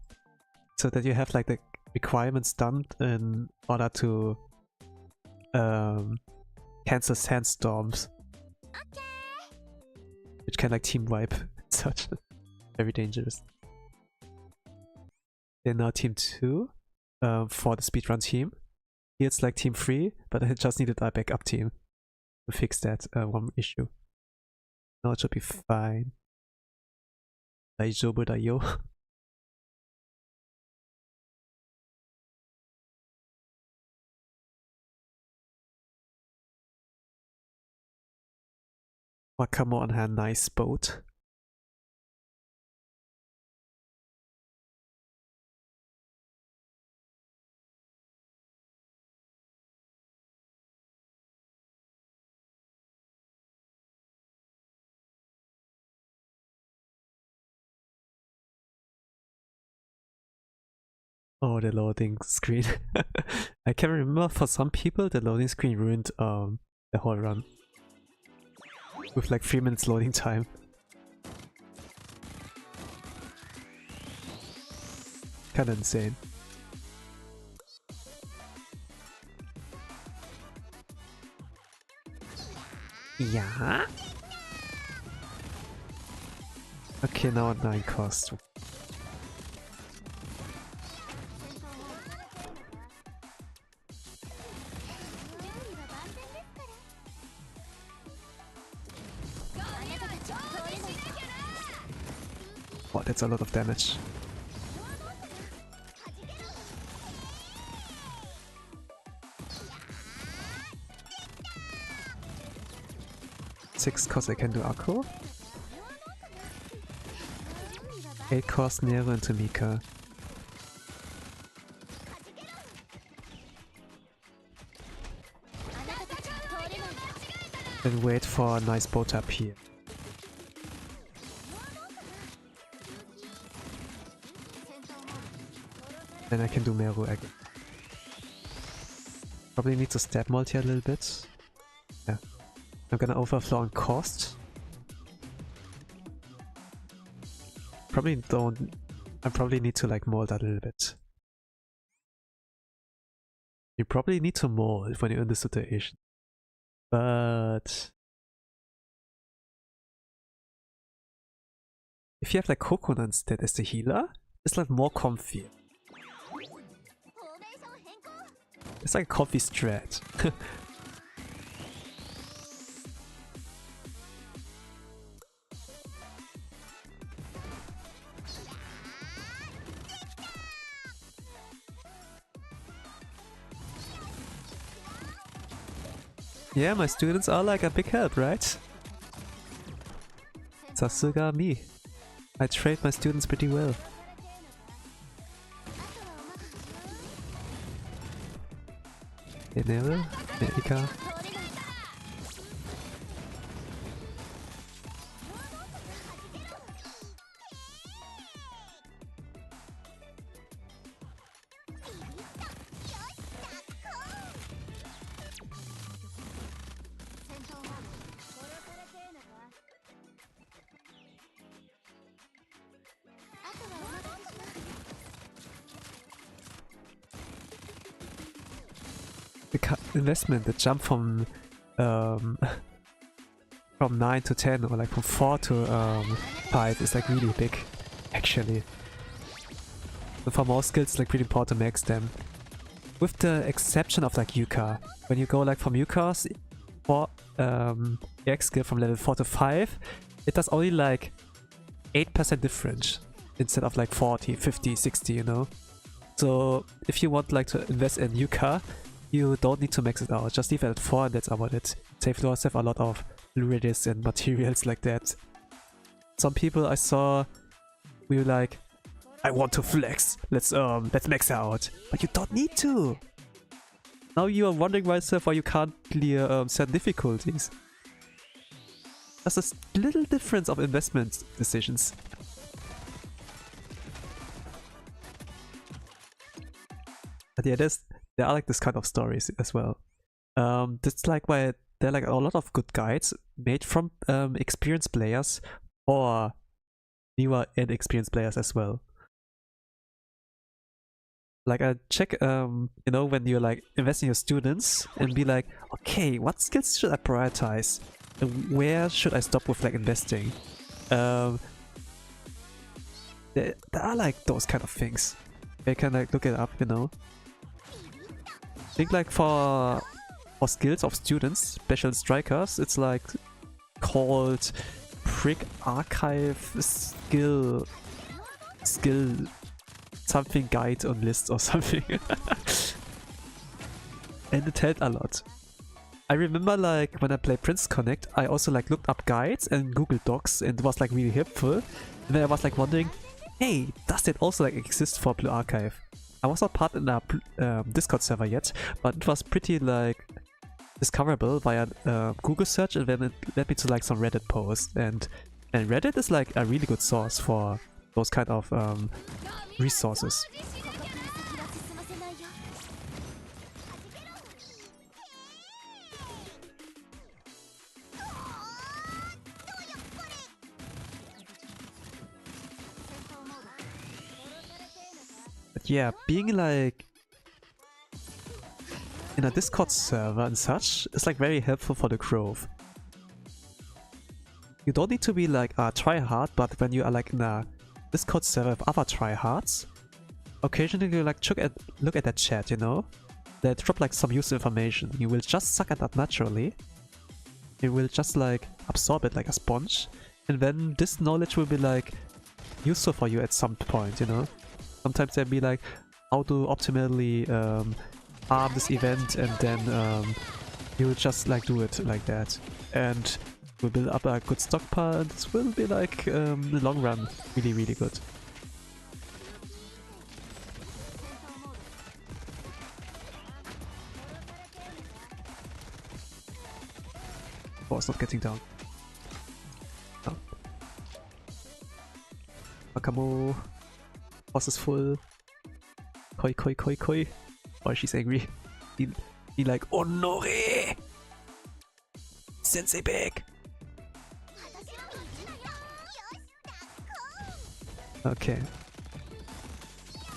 So that you have like the requirements done in order to cancel sandstorms. Which can like team wipe and such. Very dangerous. Then now team 2 for the speedrun team. Here it's like team 3, but I just needed a backup team to fix that one issue. Now it should be fine. Daijoubu da yo. Wakamo on her nice boat. Oh, the loading screen. I can remember for some people the loading screen ruined the whole run. With like 3 minutes loading time. Kinda insane. Yeah. Okay, now 9 cost. Oh, that's a lot of damage. Six cost I can do Akko. 8 cost Nero into Mika. Then wait for a nice boat up here. Then I can do Meru again. Probably need to stab multi a little bit. Yeah. I'm gonna overflow on cost. probably don't. I probably need to like mold that a little bit. You probably need to mold when you're in this situation. But if you have like coconut instead as the healer, it's like more comfy. It's like a comfy strat. Yeah, my students are like a big help, right? Sasuga me. I train my students pretty well. Enel, Erika. The investment, the jump from 9 to 10 or like from 4 to 5 is like really big, actually. And for most skills, it's like really important to max them. With the exception of like Yuka. When you go like from Yuka's for EX skill from level 4 to 5, it does only like 8% difference instead of like 40, 50, 60, you know? So if you want like to invest in Yuka, you don't need to max it out, just leave it at 4 and that's about it. Save yourself a lot of luridis and materials like that. Some people I saw, we were like, I want to flex, let's max out. But you don't need to! Now you are wondering yourself why you can't clear certain difficulties. That's a little difference of investment decisions. But yeah, there are like this kind of stories as well. That's like why there are like a lot of good guides made from experienced players or newer and experienced players as well. Like I check, you know, when you're like investing in your students and be like, okay, what skills should I prioritize? And where should I stop with like investing? There are like those kind of things. You can like look it up, you know. I think like for skills of students, special strikers, it's like called Prick Archive skill something guide on list or something. And it helped a lot. I remember like when I played Prince Connect, I also like looked up guides and Google Docs and it was like really helpful. And then I was like wondering, hey, does that also like exist for Blue Archive? I was not part in a Discord server yet, but it was pretty like discoverable via Google search, and then it led me to like some Reddit posts, and Reddit is like a really good source for those kind of resources. But yeah, being like in a Discord server and such is like very helpful for the growth. You don't need to be like a tryhard, but when you are like in a Discord server with other tryhards, occasionally you like look at that chat, you know? They drop like some useful information. You will just suck at that naturally. You will just like absorb it like a sponge, and then this knowledge will be like useful for you at some point, you know? Sometimes they'll be like, how to optimally farm this event, and then you will just like do it like that. And we'll build up a good stockpile, and this will be like in the long run really, really good. Oh, it's not getting down. No. Wakamo. Boss is full. Koi, koi, koi, koi. Oh, she's angry. He like, Honore! Sensei back! Okay.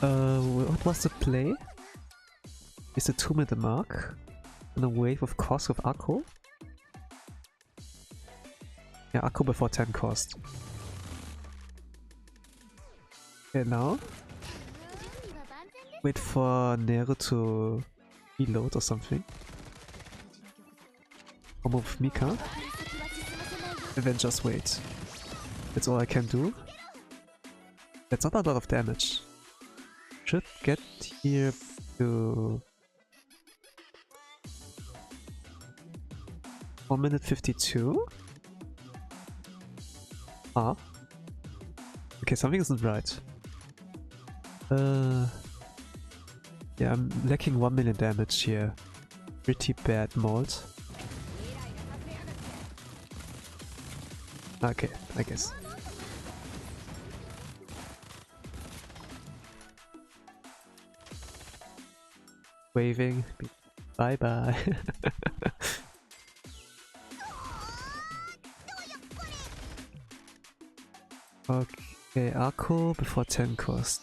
What was the play? Is the 2-minute mark? And a wave of cost with Akko? Yeah, Akko before 10 cost. Okay, now wait for Nero to reload or something. Or move Mika. And then just wait. That's all I can do. That's not a lot of damage. Should get here to 1 minute 52. Ah. Okay, something isn't right. Yeah, I'm lacking 1 million damage here. Pretty bad mold. Okay, I guess. Waving. Bye bye. Okay, Akko before 10 cost.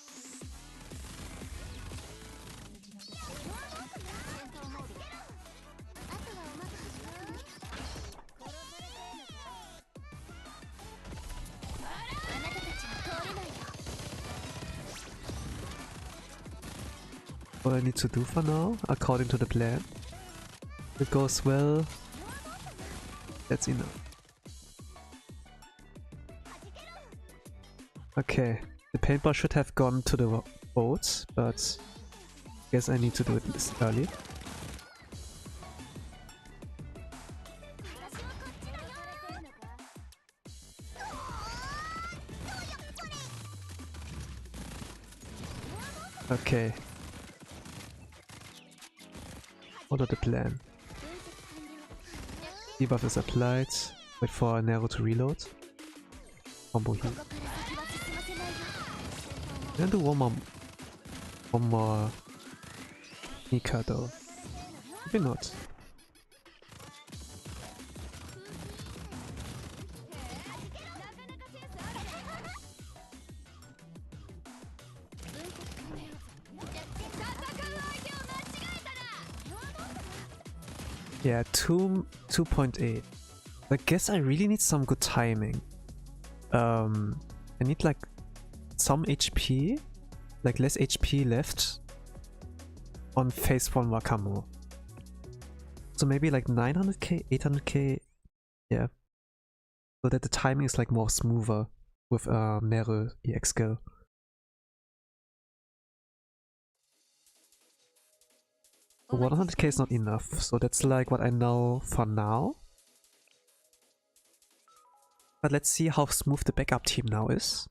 What I need to do for now, according to the plan. If it goes well, that's enough. Okay, the paintball should have gone to the boat, but I guess I need to do it this early. Okay. Follow the plan. Debuff is applied. Wait for Nero to reload. Combo heal. Can I do one more Mika though? Maybe not. Yeah, 2.8. I guess I really need some good timing. I need like some HP, like less HP left on phase 1 Wakamo. So maybe like 900k, 800k, yeah. So that the timing is like more smoother with Nero EX skill. So 100k is not enough, so that's like what I know for now. But let's see how smooth the backup team now is.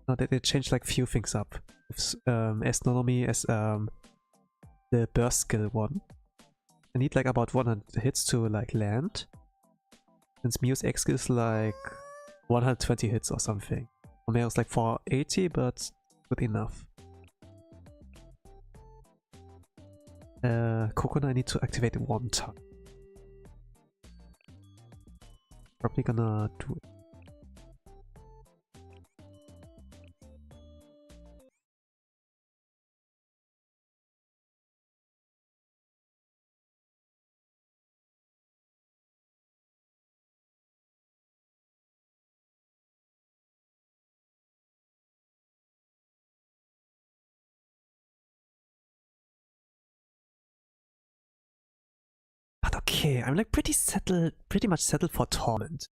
Now that they changed like few things up. With Astronomy as the burst skill one. I need like about 100 hits to like land. Since Mew's X skill is like 120 hits or something. Omero's like 480, but good enough. Coconut I need to activate it 1 time. Probably gonna do it. But okay, I'm like pretty much settled for Torment.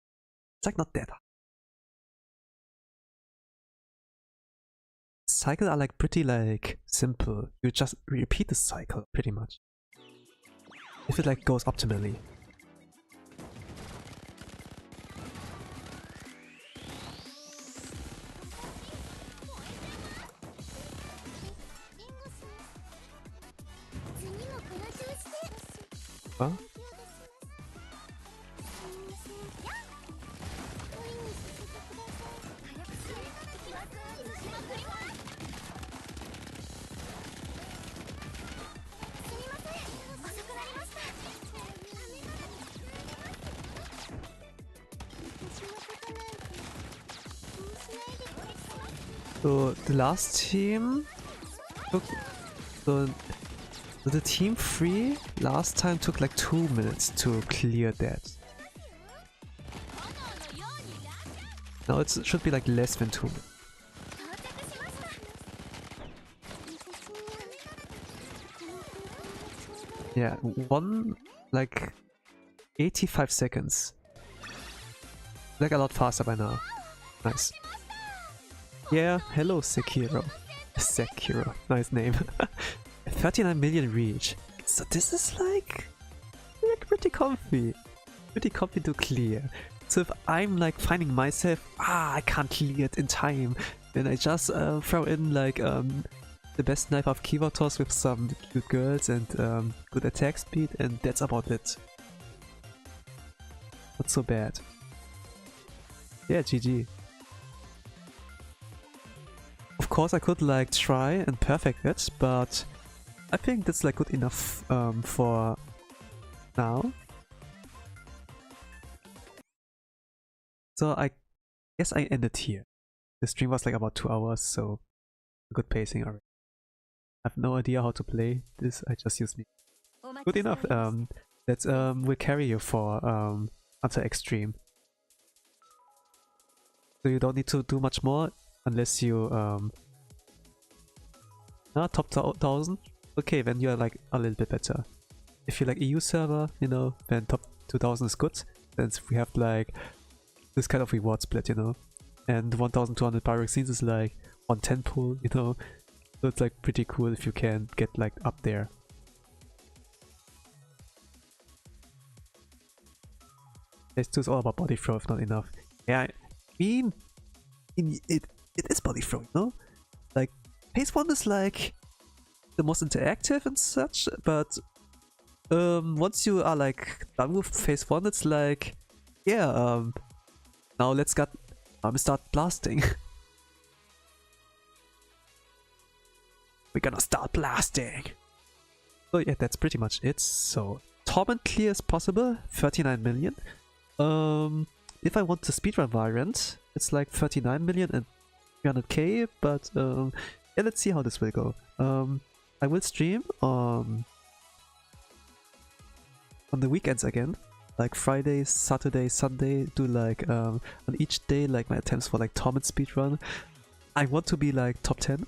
It's like not that hard. Cycles are like pretty like simple. You just repeat the cycle pretty much. If it like goes optimally. Huh? So the last team took so the team 3 last time took like 2 minutes to clear that. Now it should be like less than 2 minutes. Yeah, like 85 seconds. Like a lot faster by now. Nice. Yeah, hello Sekiro. Sekiro, nice name. 39 million reach. So this is like pretty comfy. Pretty comfy to clear. So if I'm like finding myself, I can't clear it in time, then I just throw in like the best knife of kyattos with some cute girls and good attack speed, and that's about it. Not so bad. Yeah, GG. Of course I could like try and perfect it, but I think that's like good enough for now. So I guess I ended here. The stream was like about 2 hours, so good pacing already. I have no idea how to play this, I just use me. Good enough. That will carry you for until extreme. So you don't need to do much more unless you top 1000. Okay, then you're like a little bit better. If you like EU server, you know, then top 2000 is good. Then we have like this kind of reward split, you know. And 1200 pyroxenes is like 110 pull, you know. So it's like pretty cool if you can get like up there. Phase 2 is all about body throw if not enough. Yeah, I mean, it is body throw, you know? Like, phase 1 is like the most interactive and such, but once you are like done with phase 1, it's like, yeah, now let's start blasting. We're gonna start blasting. So yeah, that's pretty much it. So Torment clear is possible, 39 million. If I want the speedrun variant, it's like 39 million and 300k, but yeah, let's see how this will go. I will stream on the weekends again, like Friday, Saturday, Sunday, do like on each day like my attempts for like Torment speedrun. I want to be like top 10.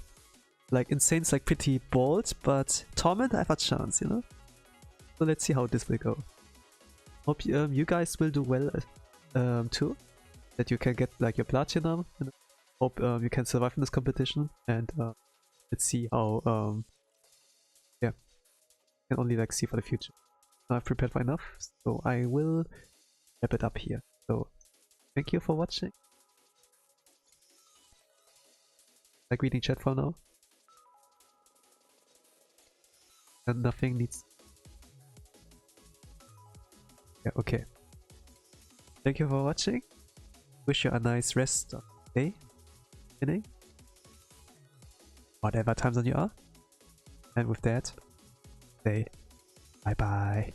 Like Insane's like pretty bold, but Torment I have a chance, you know? So let's see how this will go. Hope you guys will do well too, that you can get like your platinum. And hope you can survive in this competition, and let's see how yeah, can only like see for the future. I've prepared for enough, so I will wrap it up here. So thank you for watching. Like reading chat for now. And nothing needs. Yeah, okay. Thank you for watching. Wish you a nice rest of the day, evening, whatever time zone you are. And with that, say bye bye.